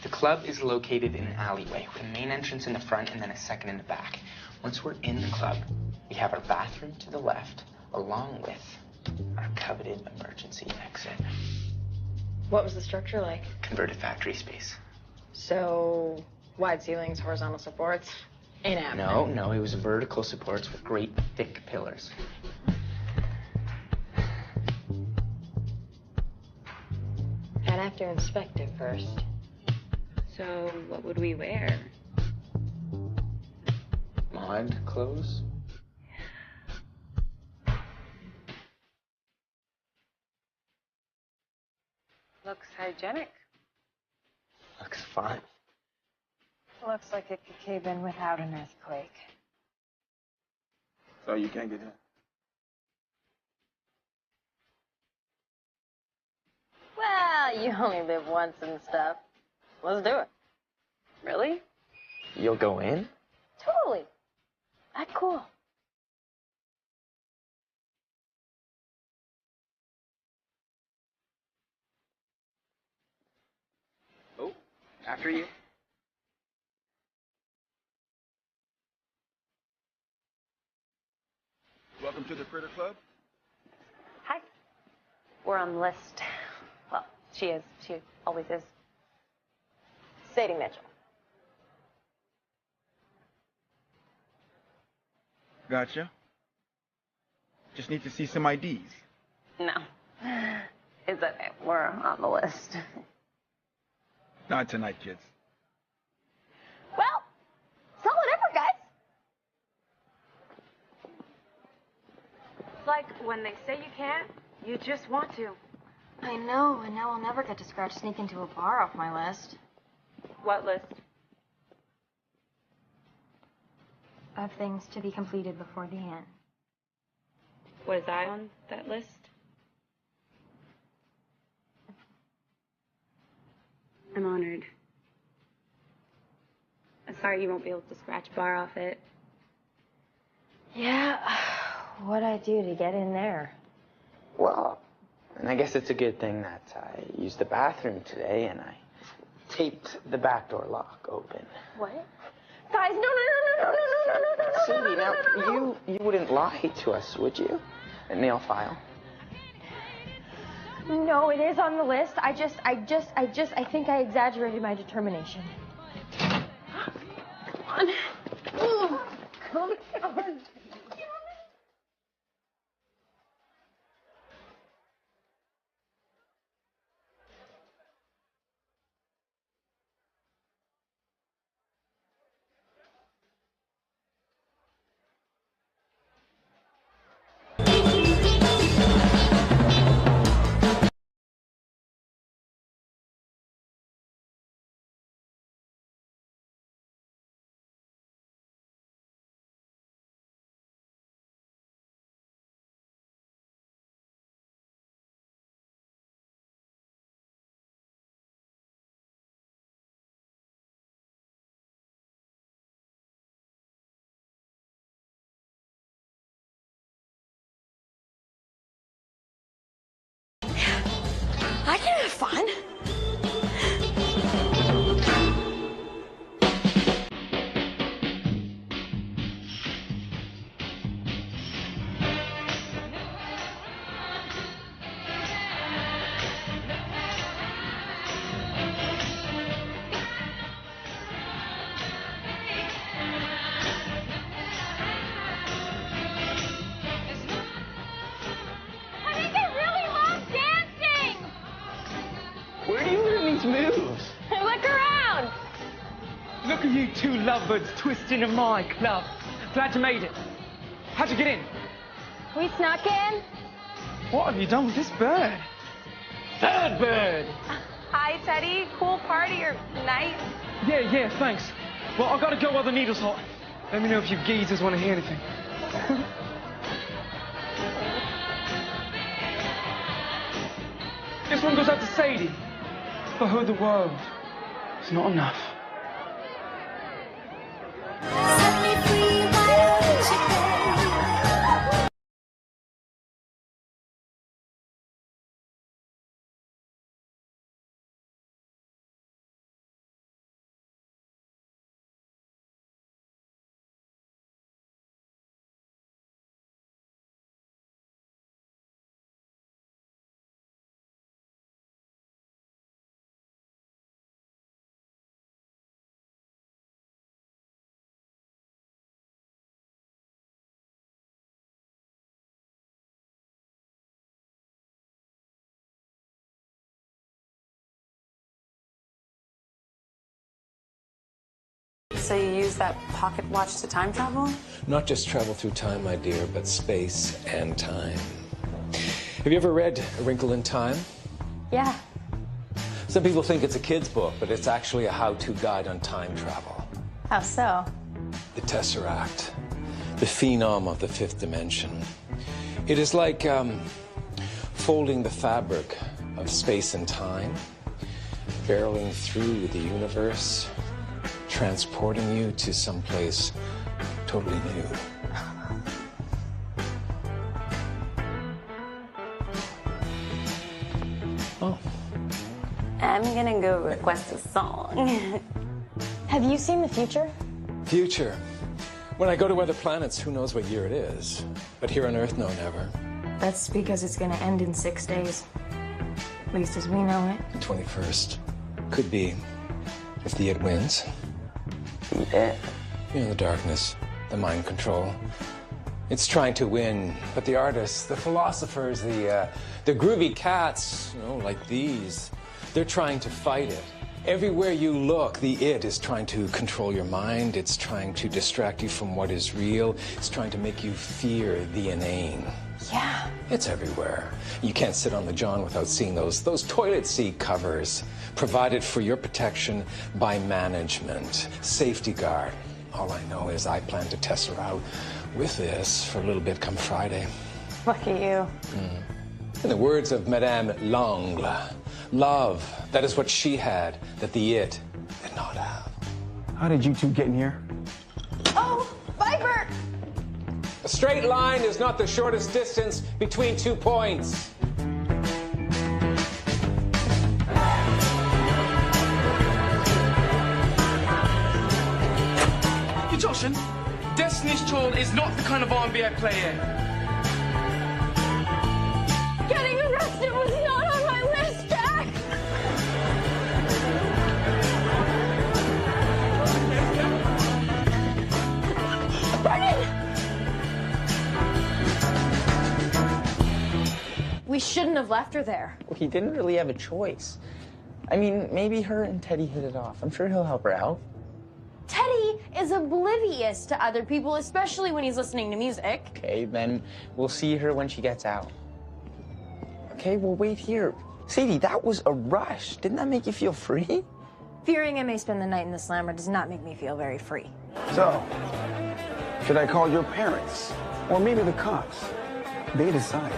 the club is located in an alleyway with a main entrance in the front and then a second in the back. Once we're in the club, we have our bathroom to the left, along with our coveted emergency exit. What was the structure like? Converted factory space. So, wide ceilings, horizontal supports? Ain't happening. No, it was vertical supports with great thick pillars. I'd have to inspect it first. So what would we wear? Mod clothes? Looks hygienic. Looks fine. Looks like it could cave in without an earthquake. So you can't get in. Well, you only live once and stuff. Let's do it. Really? You'll go in? Totally. Act cool. Oh, after you. Welcome to the Critter Club. Hi. We're on the list. Well, she is. She always is. Sadie Mitchell. Gotcha. Just need to see some IDs. No. It's okay. We're on the list. Not tonight, kids. Well, solid effort, guys. It's like when they say you can't, you just want to. I know, and now I'll never get to scratch sneak into a bar off my list. What list? Of things to be completed before the end. Was I on that list? I'm honored. I'm sorry you won't be able to scratch bar off it. Yeah, what'd I do to get in there? Well, and I guess it's a good thing that I used the bathroom today and I taped the back door lock open. What? Guys, no. Sadie, now, you wouldn't lie to us, would you? A nail file. No, it is on the list. I think I exaggerated my determination. Come on. Ooh, come on. I can have fun. Where do you learn these moves? Look around. Look at you two lovebirds twisting in my club. Glad you made it. How'd you get in? We snuck in. What have you done with this bird? Third bird! Hi, Teddy. Cool party or night? Yeah, thanks. Well, I gotta go while the needle's hot. Let me know if you geezers want to hear anything. This one goes out to Sadie. For her, the world is not enough. So you use that pocket watch to time travel? Not just travel through time, my dear, but space and time. Have you ever read A Wrinkle in Time? Yeah. Some people think it's a kid's book, but it's actually a how-to guide on time travel. How so? The Tesseract, the phenom of the fifth dimension. It is like folding the fabric of space and time, barreling through the universe, transporting you to someplace totally new. Oh. I'm gonna go request a song. Have you seen the future? Future. When I go to other planets, who knows what year it is? But here on Earth, no, never. That's because it's gonna end in 6 days. At least as we know it. The 21st. Could be. If the It wins. The It? You know, the darkness, the mind control. It's trying to win, but the artists, the philosophers, the groovy cats, you know, like these, they're trying to fight it. Everywhere you look, the It is trying to control your mind. It's trying to distract you from what is real. It's trying to make you fear the inane. Yeah. It's everywhere. You can't sit on the john without seeing those toilet seat covers provided for your protection by management. Safety guard. All I know is I plan to test her out with this for a little bit come Friday. Look at you. In the words of Madame Langle, love, that is what she had, that the It did not have. How did you two get in here? Oh, Viper! A straight line is not the shortest distance between 2 points. Hey, Joshin, Destiny's Child is not the kind of R&B I play in. Getting arrested was not on my list, Jack! Brennan! We shouldn't have left her there. Well, he didn't really have a choice. I mean, maybe her and Teddy hit it off. I'm sure he'll help her out. Teddy is oblivious to other people, especially when he's listening to music. Okay, then we'll see her when she gets out. Okay, we'll wait here. Sadie, that was a rush. Didn't that make you feel free? Fearing I may spend the night in the slammer does not make me feel very free. So, should I call your parents? Or maybe the cops? They decide.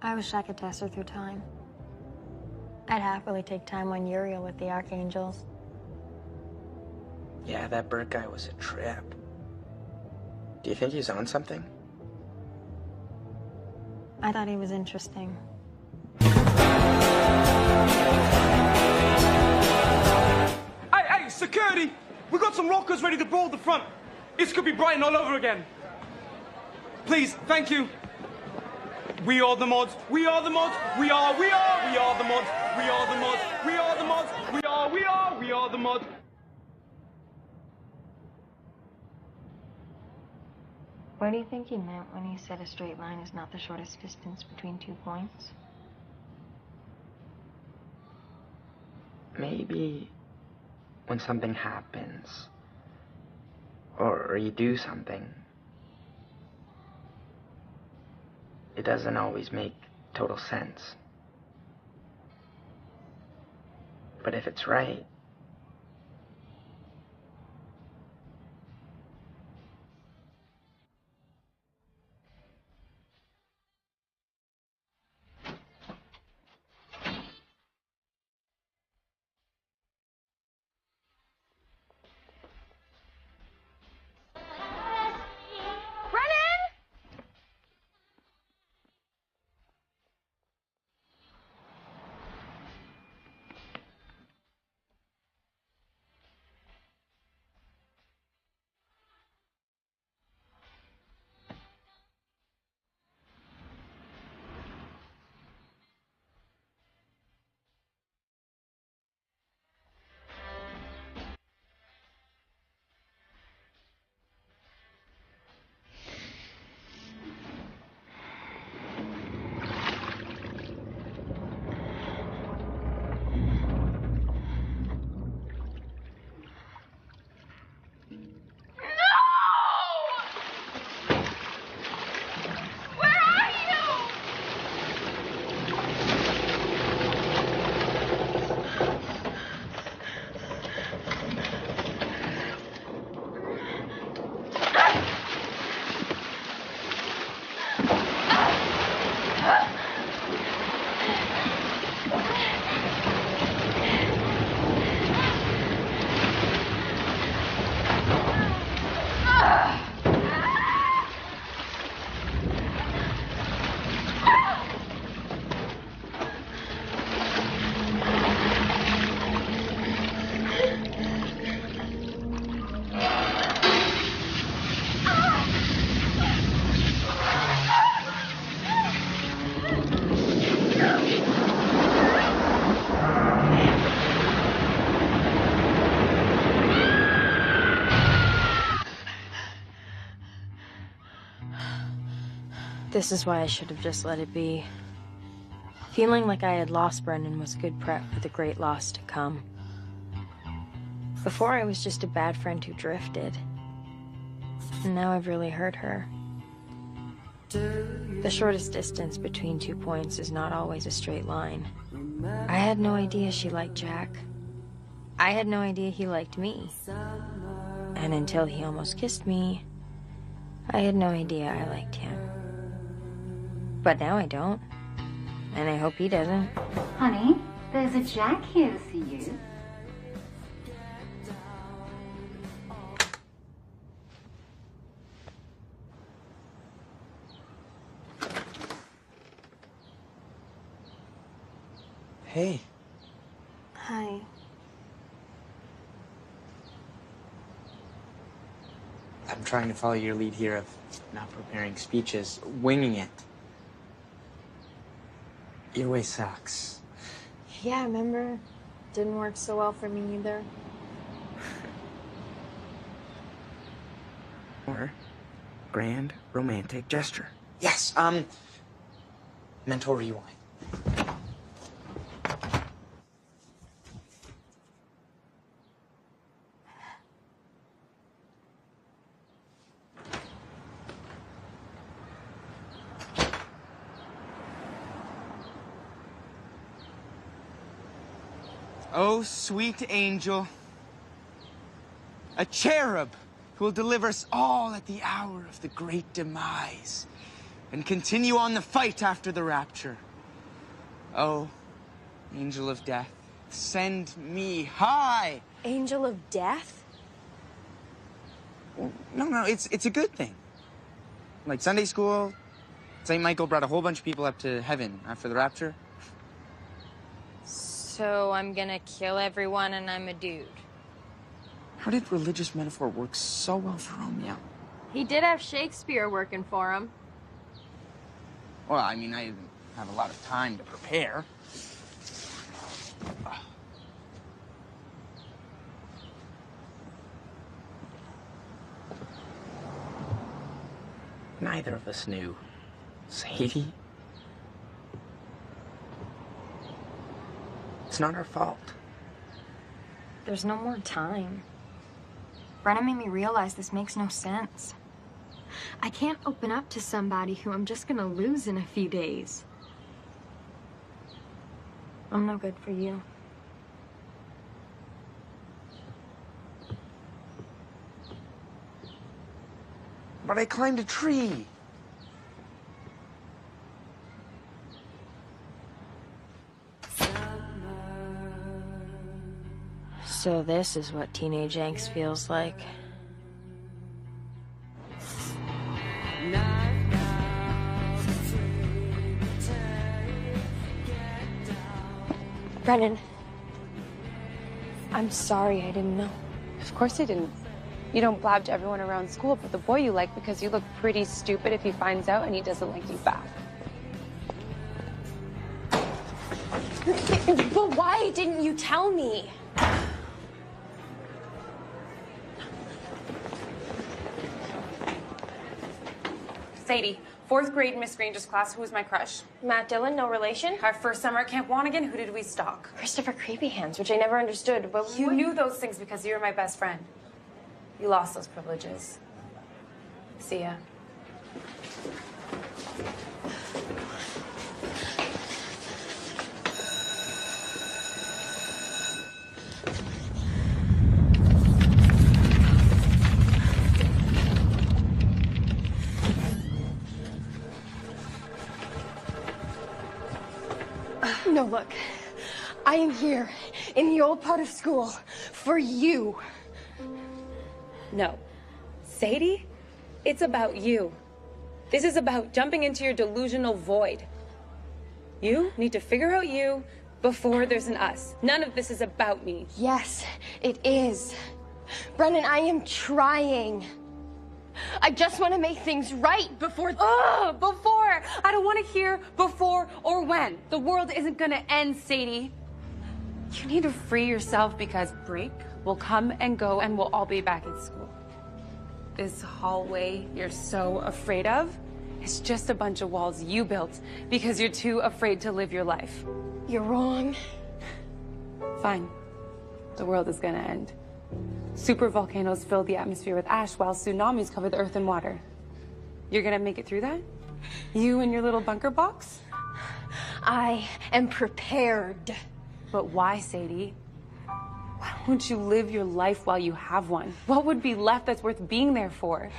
I wish I could test her through time. I'd happily take time on Uriel with the Archangels. Yeah, that Bert guy was a trip. Do you think he's on something? I thought he was interesting. Hey, security! We got some rockers ready to brawl the front. It's gonna be Brighton all over again. Please, thank you. We are the mods. We are the mods. We are the mods. We are the mods. We are the mods. We are the mods. What do you think he meant when he said a straight line is not the shortest distance between 2 points? Maybe when something happens, or you do something, it doesn't always make total sense. But if it's right, This is why I should have just let it be. Feeling like I had lost Brennan was good prep for the great loss to come. Before, I was just a bad friend who drifted. And now I've really hurt her. The shortest distance between 2 points is not always a straight line. I had no idea she liked Jack. I had no idea he liked me. And until he almost kissed me, I had no idea I liked him. But now I don't. And I hope he doesn't. Honey, there's a Jack here to see you. Hey. Hi. I'm trying to follow your lead here of not preparing speeches, winging it. Your way sucks. Yeah, remember? Didn't work so well for me either. Or grand romantic gesture. Yes, mental rewind. Oh, sweet angel, a cherub who will deliver us all at the hour of the great demise and continue on the fight after the rapture. Oh, angel of death, send me high. Angel of death? No, it's a good thing. Like Sunday school, St. Michael brought a whole bunch of people up to heaven after the rapture. So I'm gonna kill everyone and I'm a dude. How did religious metaphor work so well for Romeo? He did have Shakespeare working for him. Well, I mean, I didn't have a lot of time to prepare. Neither of us knew. Sadie? It's not our fault. There's no more time. Brennan made me realize this makes no sense. I can't open up to somebody who I'm just gonna lose in a few days. I'm no good for you. But I climbed a tree. So this is what teenage angst feels like. Brennan, I'm sorry I didn't know. Of course I didn't. You don't blab to everyone around school but the boy you like because you look pretty stupid if he finds out and he doesn't like you back. But why didn't you tell me? Sadie, 4th grade Miss Granger's class, who was my crush? Matt Dillon, no relation? Our first summer at Camp Wanigan, who did we stalk? Christopher Creepy Hands, which I never understood. But You knew those things because you were my best friend. You lost those privileges. See ya. No, look. I am here in the old part of school for you. No. Sadie, it's about you. This is about jumping into your delusional void. You need to figure out you before there's an us. None of this is about me. Yes, it is. Brennan, I am trying. I just want to make things right before... Ugh, before! I don't want to hear before or when. The world isn't gonna end, Sadie. You need to free yourself because break will come and go and we'll all be back in school. This hallway you're so afraid of It's just a bunch of walls you built because you're too afraid to live your life. You're wrong. Fine. The world is gonna end. Supervolcanoes fill the atmosphere with ash while tsunamis cover the earth and water. You're gonna make it through that? You and your little bunker box? I am prepared. But why, Sadie? Why won't you live your life while you have one? What would be left that's worth being there for?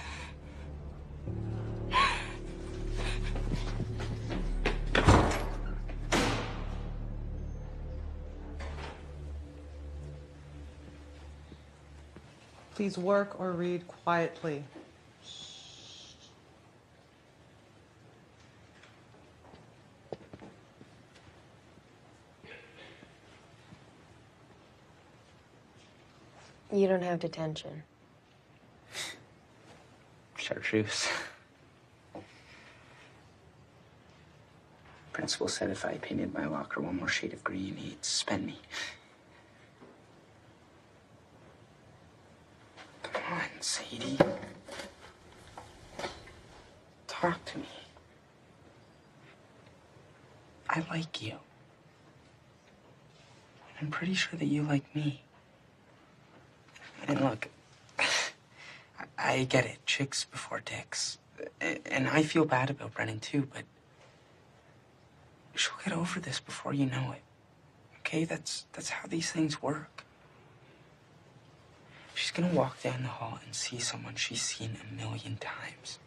Please work or read quietly. You don't have detention. Chartreuse. Principal said if I painted my locker one more shade of green, he'd suspend me. Come on, Sadie. Talk to me. I like you. I'm pretty sure that you like me. And look, I get it. Chicks before dicks. And I feel bad about Brennan too, but she'll get over this before you know it. Okay? That's how these things work. She's gonna walk down the hall and see someone she's seen 1,000,000 times.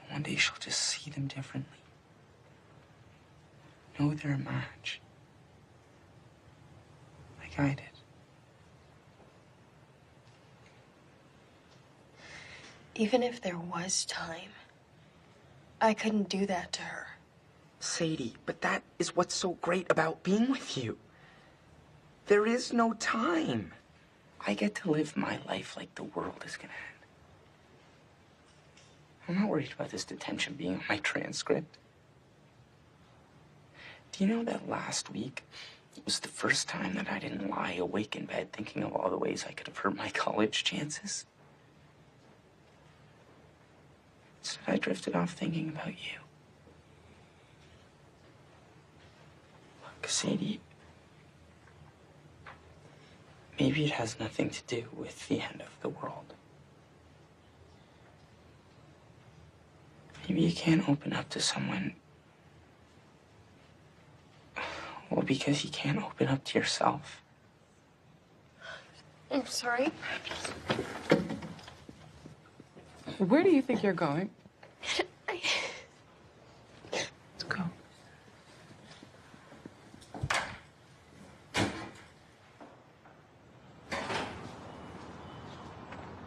And one day she'll just see them differently. Know they're a match. Like I did. Even if there was time, I couldn't do that to her. Sadie, but that is what's so great about being with you. There is no time. I get to live my life like the world is gonna end. I'm not worried about this detention being on my transcript. Do you know that last week it was the first time that I didn't lie awake in bed thinking of all the ways I could have hurt my college chances? Instead, I drifted off thinking about you. Look, Sadie, maybe it has nothing to do with the end of the world. Maybe you can't open up to someone, well, because you can't open up to yourself. I'm sorry. Where do you think you're going? Let's go.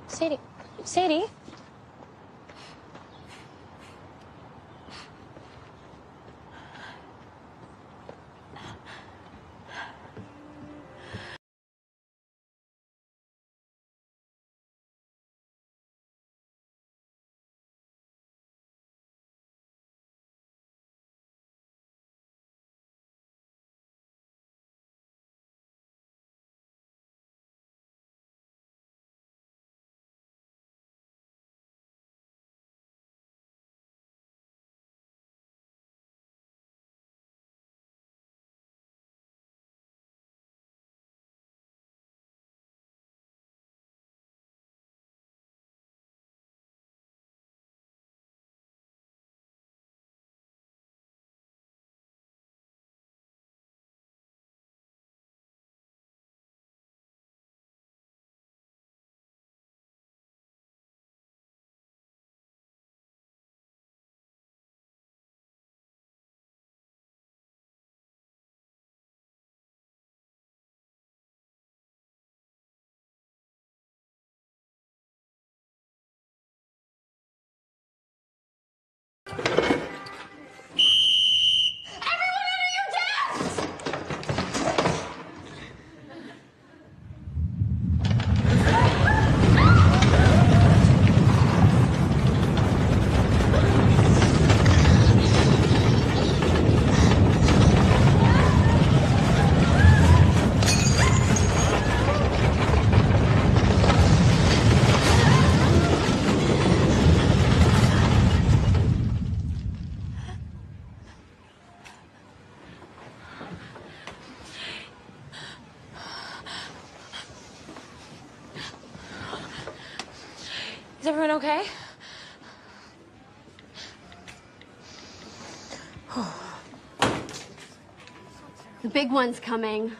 Sadie. Sadie? Is everyone okay? The big one's coming.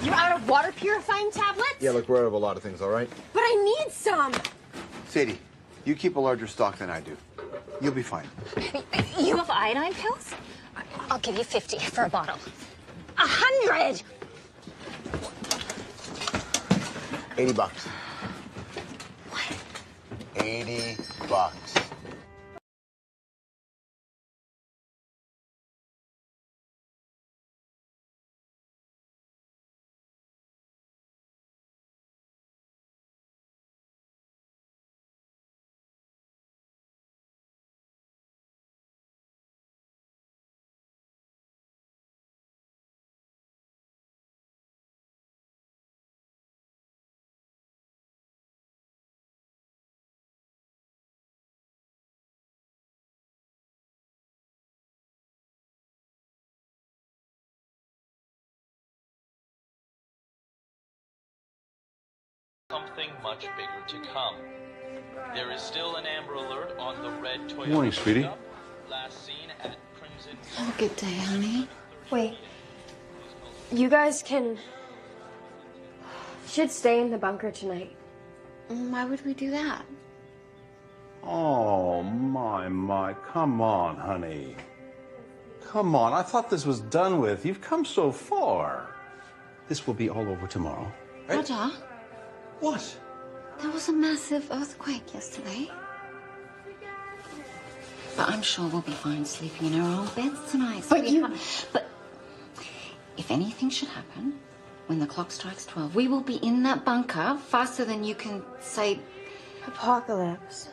You're out of water purifying tablets? Yeah, look, we're out of a lot of things, all right? But I need some. Sadie, you keep a larger stock than I do. You'll be fine. You have iodine pills? I'll give you 50 for a bottle. 100! $80. What? $80. Something much bigger to come. There is still an Amber Alert on the red Toyota. Morning, sweetie. Pickup, last seen at Crimson. Have a good day, honey. Wait. You guys should stay in the bunker tonight. Why would we do that? Oh, my. Come on, honey. Come on. I thought this was done with. You've come so far. This will be all over tomorrow. Right? Roger, What? there was a massive earthquake yesterday. But I'm sure we'll be fine sleeping in our own beds tonight. But if anything should happen, when the clock strikes 12, we will be in that bunker faster than you can say... Apocalypse.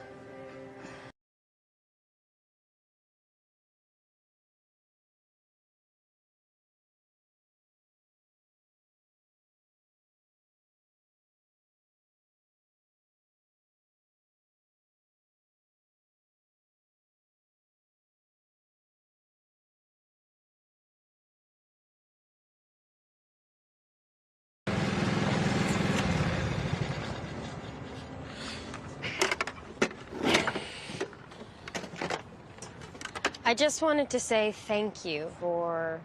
I just wanted to say thank you for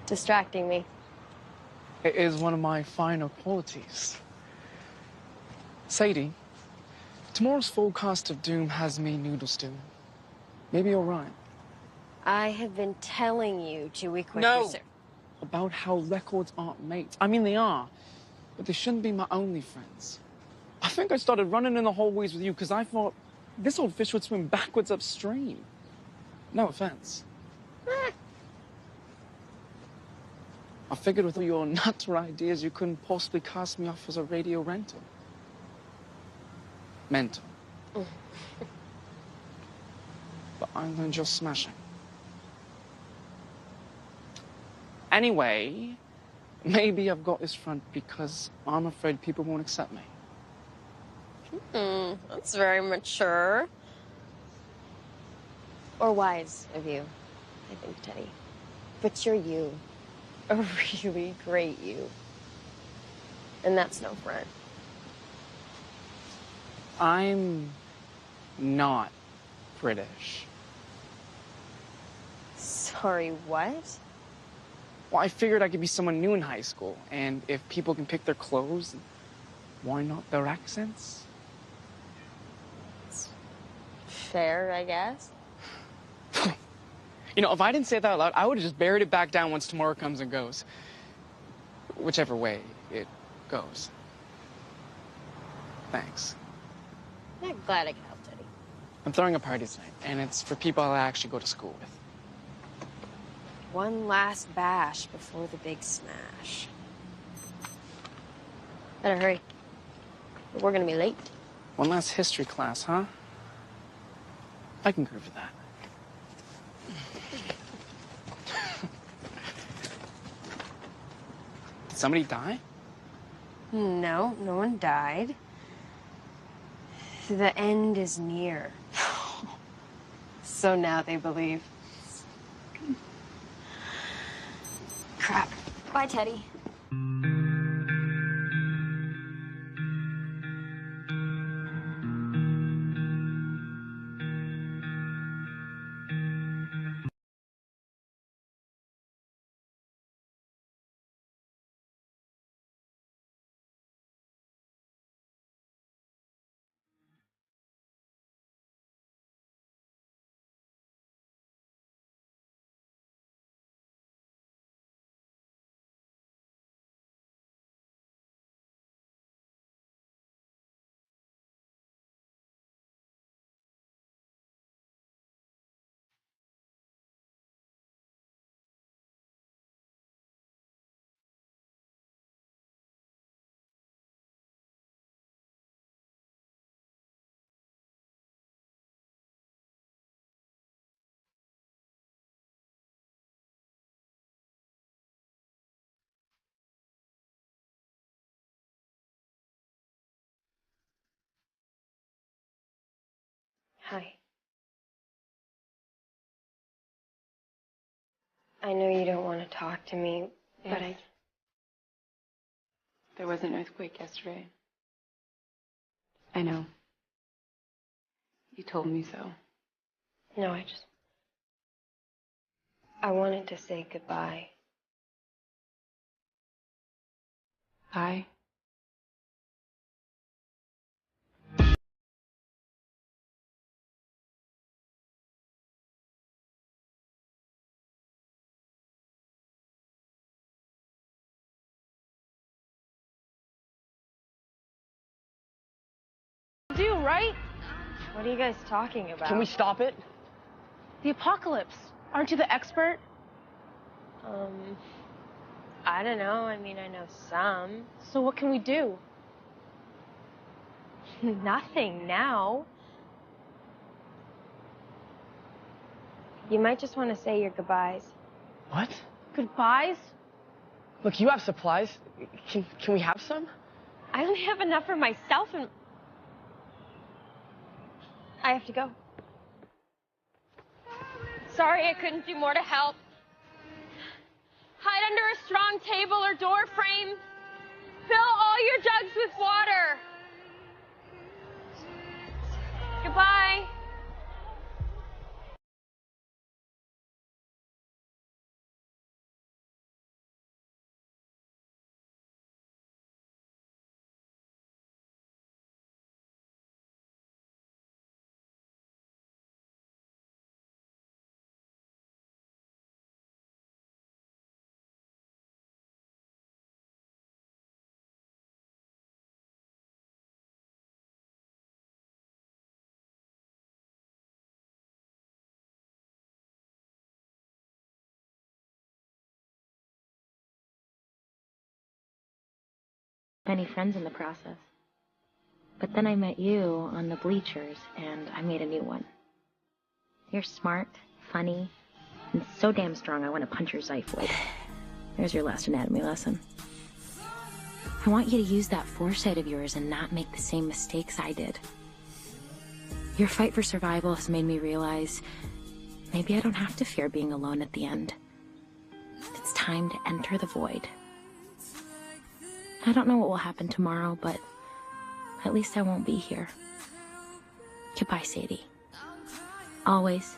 distracting me. It is one of my finer qualities. Sadie, tomorrow's forecast of doom has me noodle stew. Maybe you're right. I have been telling you to equip No! yourself. About how records aren't mates. I mean, they are, but they shouldn't be my only friends. I think I started running in the hallways with you because I thought this old fish would swim backwards upstream. No offense. I figured with all your nutter ideas, you couldn't possibly cast me off as a radio rental. Mental. But I'm gonna just smash it. Anyway, maybe I've got this front because I'm afraid people won't accept me. That's very mature. Or wise of you, I think, Teddy. But you're you. A really great you. And that's no front. I'm not British. Sorry, what? Well, I figured I could be someone new in high school, and if people can pick their clothes, why not their accents? It's fair, I guess. You know, if I didn't say that out loud, I would have just buried it back down once tomorrow comes and goes. Whichever way it goes. Thanks. I'm glad I could help, Teddy. I'm throwing a party tonight, and it's for people I actually go to school with. one last bash before the big smash. Better hurry. We're gonna be late. One last history class, huh? I can groove with that. Did somebody die? No, no one died. The end is near. So now they believe. Crap. Bye, Teddy. Hi. I know you don't want to talk to me, but There was an earthquake yesterday. I know. You told me so. No, I wanted to say goodbye. Bye. Do, right? What are you guys talking about? Can we stop it? The apocalypse. Aren't you the expert? I don't know. I mean, I know some. So what can we do? Nothing now. You might just want to say your goodbyes. What? Goodbyes? Look, you have supplies. Can we have some? I only have enough for myself and... I have to go. Sorry, I couldn't do more to help. Hide under a strong table or door frame. Fill all your jugs with water. Goodbye. Many friends in the process. But then I met you on the bleachers, and I made a new one. You're smart, funny, and so damn strong I want to punch your xiphoid. There's your last anatomy lesson. I want you to use that foresight of yours and not make the same mistakes I did. Your fight for survival has made me realize maybe I don't have to fear being alone at the end. It's time to enter the void. I don't know what will happen tomorrow, but at least I won't be here. Goodbye, Sadie. Always,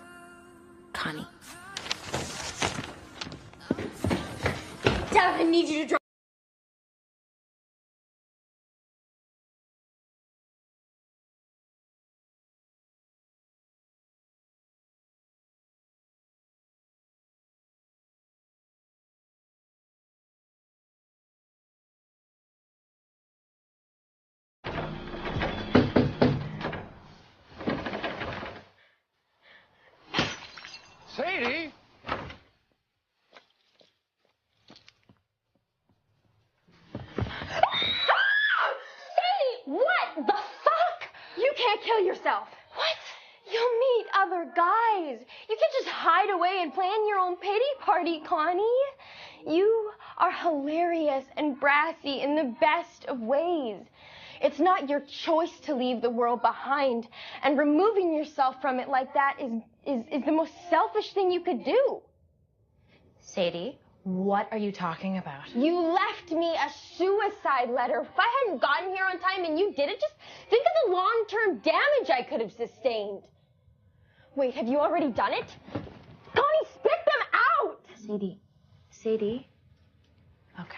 Connie. Dad, I need you to drive. Sadie? other guys. You can't just hide away and plan your own pity party, Connie. You are hilarious and brassy in the best of ways. It's not your choice to leave the world behind, and removing yourself from it like that is the most selfish thing you could do. Sadie, what are you talking about? You left me a suicide letter. If I hadn't gotten here on time and you did it, just think of the long-term damage I could have sustained. Wait, have you already done it? Connie, spit them out! Sadie. Okay.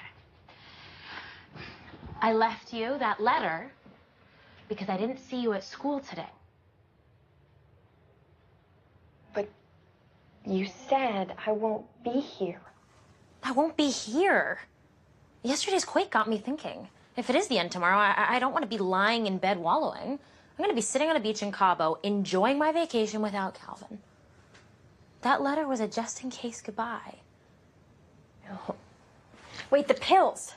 I left you that letter because I didn't see you at school today. But you said I won't be here. I won't be here. Yesterday's quake got me thinking. If it is the end tomorrow, I don't want to be lying in bed wallowing. I'm going to be sitting on a beach in Cabo, enjoying my vacation without Calvin. That letter was a just-in-case goodbye. Oh. Wait, the pills.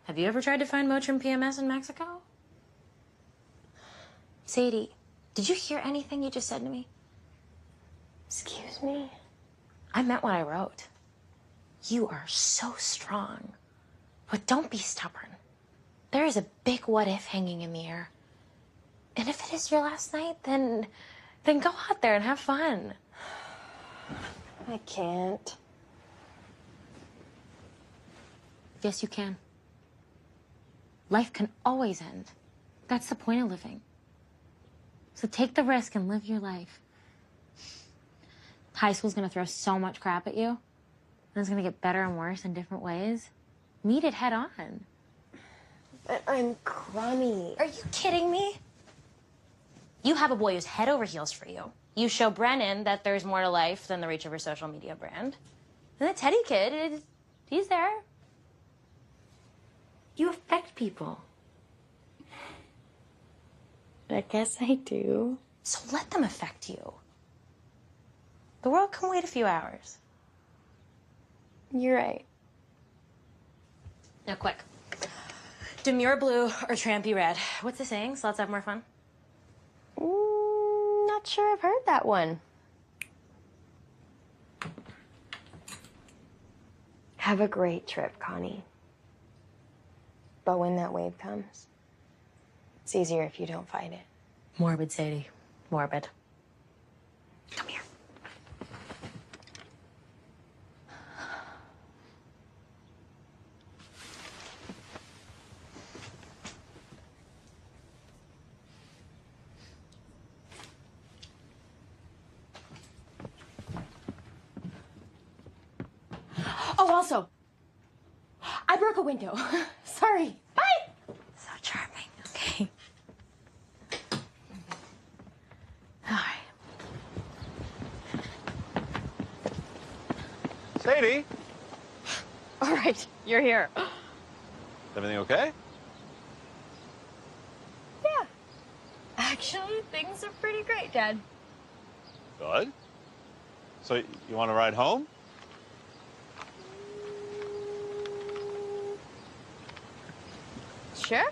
Have you ever tried to find Motrin PMS in Mexico? Sadie, did you hear anything you just said to me? Excuse me? I meant what I wrote. You are so strong. But don't be stubborn. There is a big what-if hanging in the air. And if it is your last night, then go out there and have fun. I can't. Yes, you can. Life can always end. That's the point of living. So take the risk and live your life. High school's gonna throw so much crap at you, and it's gonna get better and worse in different ways. Meet it head on. But I'm crummy. Are you kidding me? You have a boy who's head over heels for you. You show Brennan that there's more to life than the reach of her social media brand. And the Teddy kid, he's there. You affect people. I guess I do. So let them affect you. The world can wait a few hours. You're right. Now, quick. Demure blue or trampy red? What's the saying? So let's have more fun. Not sure I've heard that one. Have a great trip, Connie. But when that wave comes, it's easier if you don't fight it. Morbid, Sadie. Morbid. Come here. Oh, also, I broke a window. Sorry. Bye. So charming. Okay. All right. Sadie, All right, you're here. is everything okay? Yeah. Actually, things are pretty great, Dad. Good. So you want to ride home? Sure.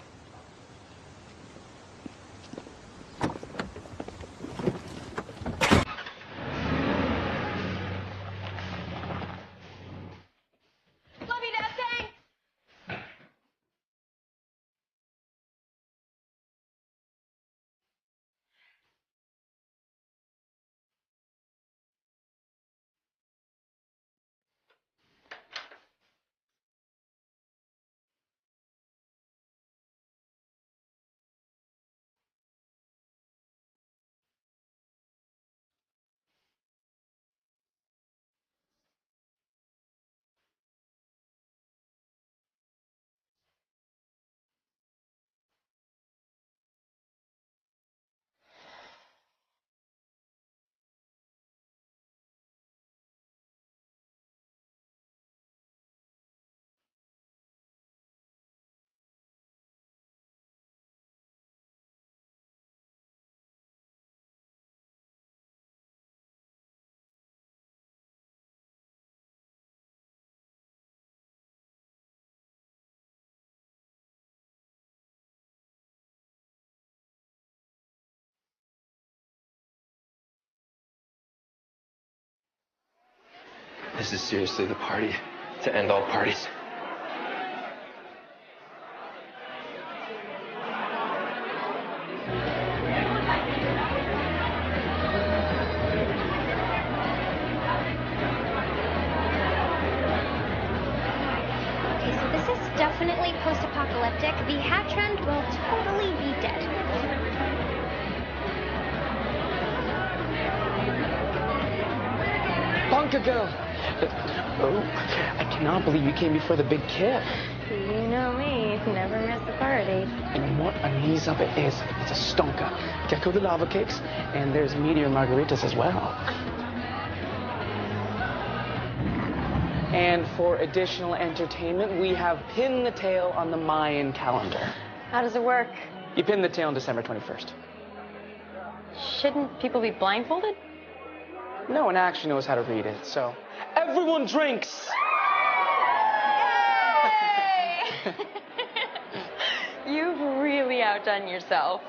This is seriously the party to end all parties. Okay, so this is definitely post-apocalyptic. The hat trend will totally be dead. Bunker girl! Oh, I cannot believe you came before the big kid. You know me, never miss a party. And what a knees up it is. It's a stonker. Gecko the lava cakes, and there's meteor margaritas as well. And for additional entertainment, we have Pin the Tail on the Mayan calendar. How does it work? You pin the tail on December 21st. Shouldn't people be blindfolded? No one actually knows how to read it, so everyone drinks! You've really outdone yourself.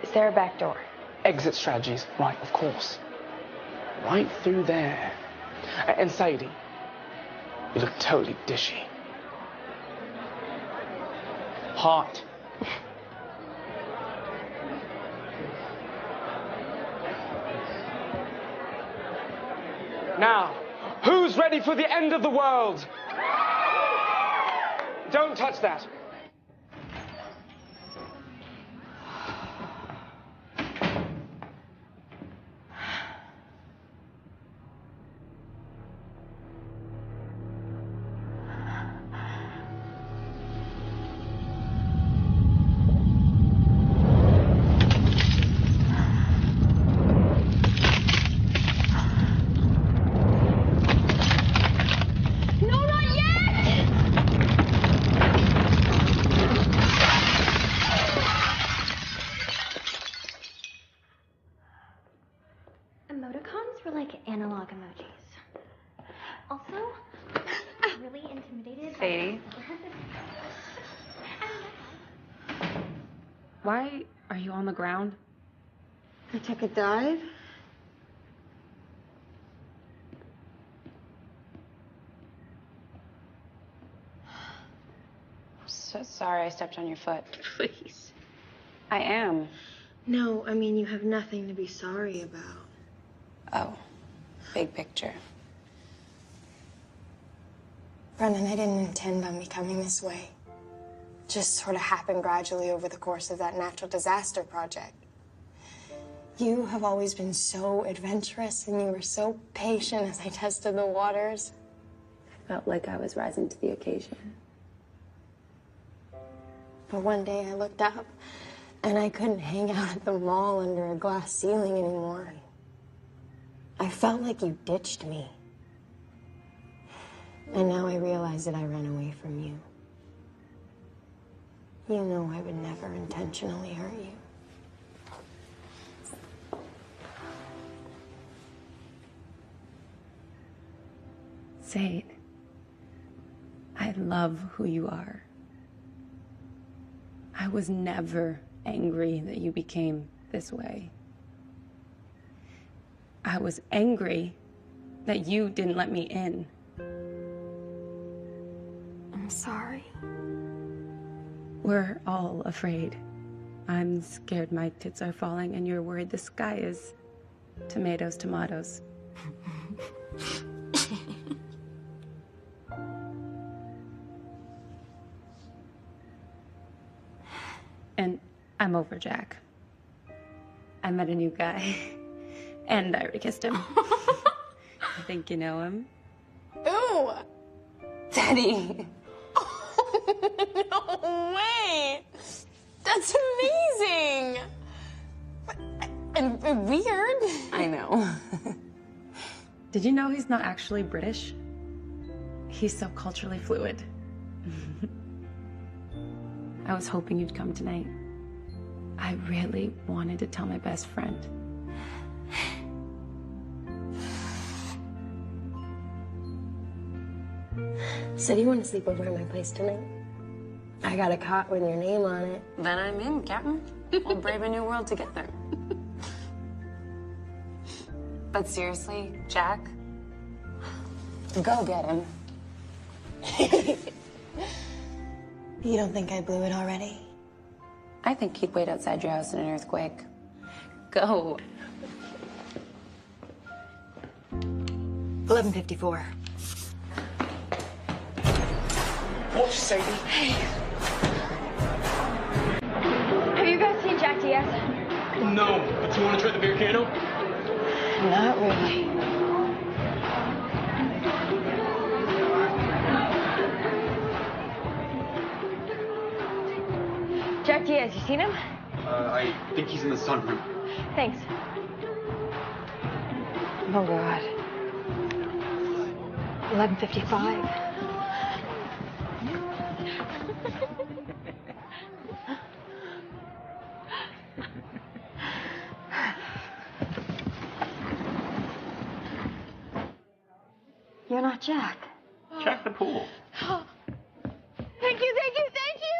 Is there a back door? Exit strategies, right, of course. Right through there. And Sadie, you look totally dishy. Hot. Now, who's ready for the end of the world? Don't touch that. Emoticons were like analog emojis. Also, I'm really intimidated. Sadie. Why are you on the ground? I took a dive. So sorry I stepped on your foot. Please. I am. No, I mean, you have nothing to be sorry about. Oh, big picture. Brendan, I didn't intend on becoming this way. Just sort of happened gradually over the course of that natural disaster project. You have always been so adventurous, and you were so patient as I tested the waters. Felt like I was rising to the occasion. But one day I looked up, and I couldn't hang out at the mall under a glass ceiling anymore. I felt like you ditched me. And now I realize that I ran away from you. You know I would never intentionally hurt you. Sade, I love who you are. I was never angry that you became this way. I was angry that you didn't let me in. I'm sorry. We're all afraid. I'm scared my tits are falling, and you're worried the sky is tomatoes, tomatoes. And I'm over Jack. I met a new guy, and I already kissed him. I think you know him. Ooh! Daddy! No way! That's amazing! And weird. I know. Did you know he's not actually British? He's so culturally fluid. I was hoping you'd come tonight. I really wanted to tell my best friend. So do you want to sleep over at my place tonight? I got a cot with your name on it. Then I'm in, Captain. We'll brave a new world together. But seriously, Jack, Go get him. You don't think I blew it already? I think he'd wait outside your house in an earthquake. Go. 11:54. Oh, Sadie. Hey. Have you guys seen Jack Diaz? No, but you want to try the beer cano? Not really. Jack Diaz, you seen him? I think he's in the sunroom. Thanks. Oh, God. 11:55. You're not Jack. Check the pool. Thank you, thank you, thank you!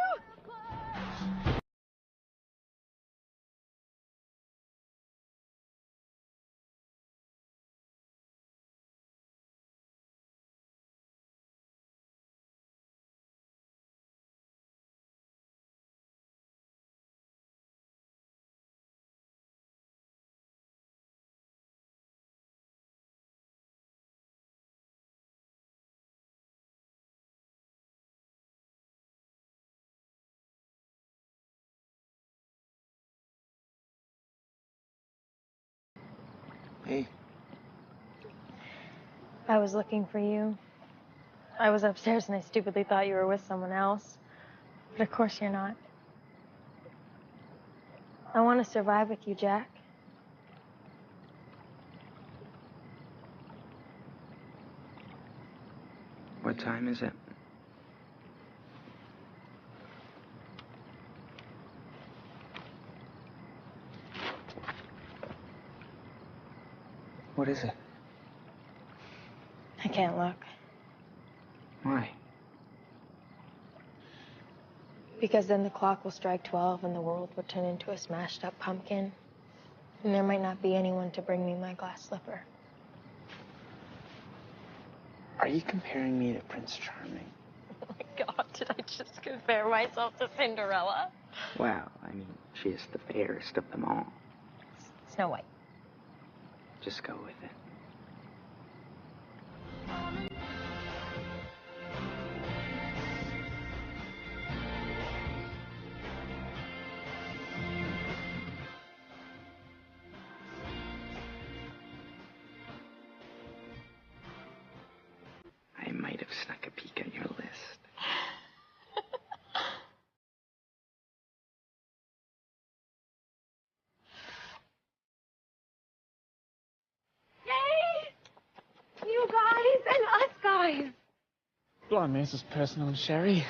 Hey. I was looking for you. I was upstairs and I stupidly thought you were with someone else. But of course you're not. I want to survive with you, Jack. What time is it? What is it? I can't look. Why? Because then the clock will strike 12 and the world will turn into a smashed up pumpkin. And there might not be anyone to bring me my glass slipper. Are you comparing me to Prince Charming? Oh my God, did I just compare myself to Cinderella? Well, I mean, she is the fairest of them all. Snow White. Just go with it. I might have snuck a peek at your list. Yay! You guys and us guys. Blimey, this is personal, Sherry.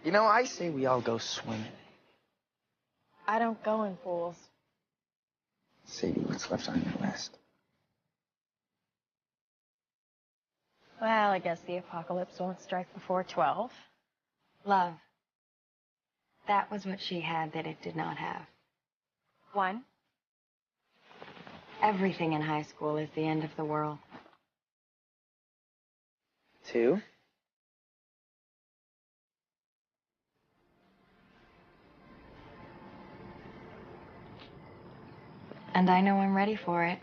You know, I say we all go swimming. I don't go in pools. Sadie, what's left on your list? Well, I guess the apocalypse won't strike before 12. Love. That was what she had that it did not have. 1. Everything in high school is the end of the world. 2. And I know I'm ready for it.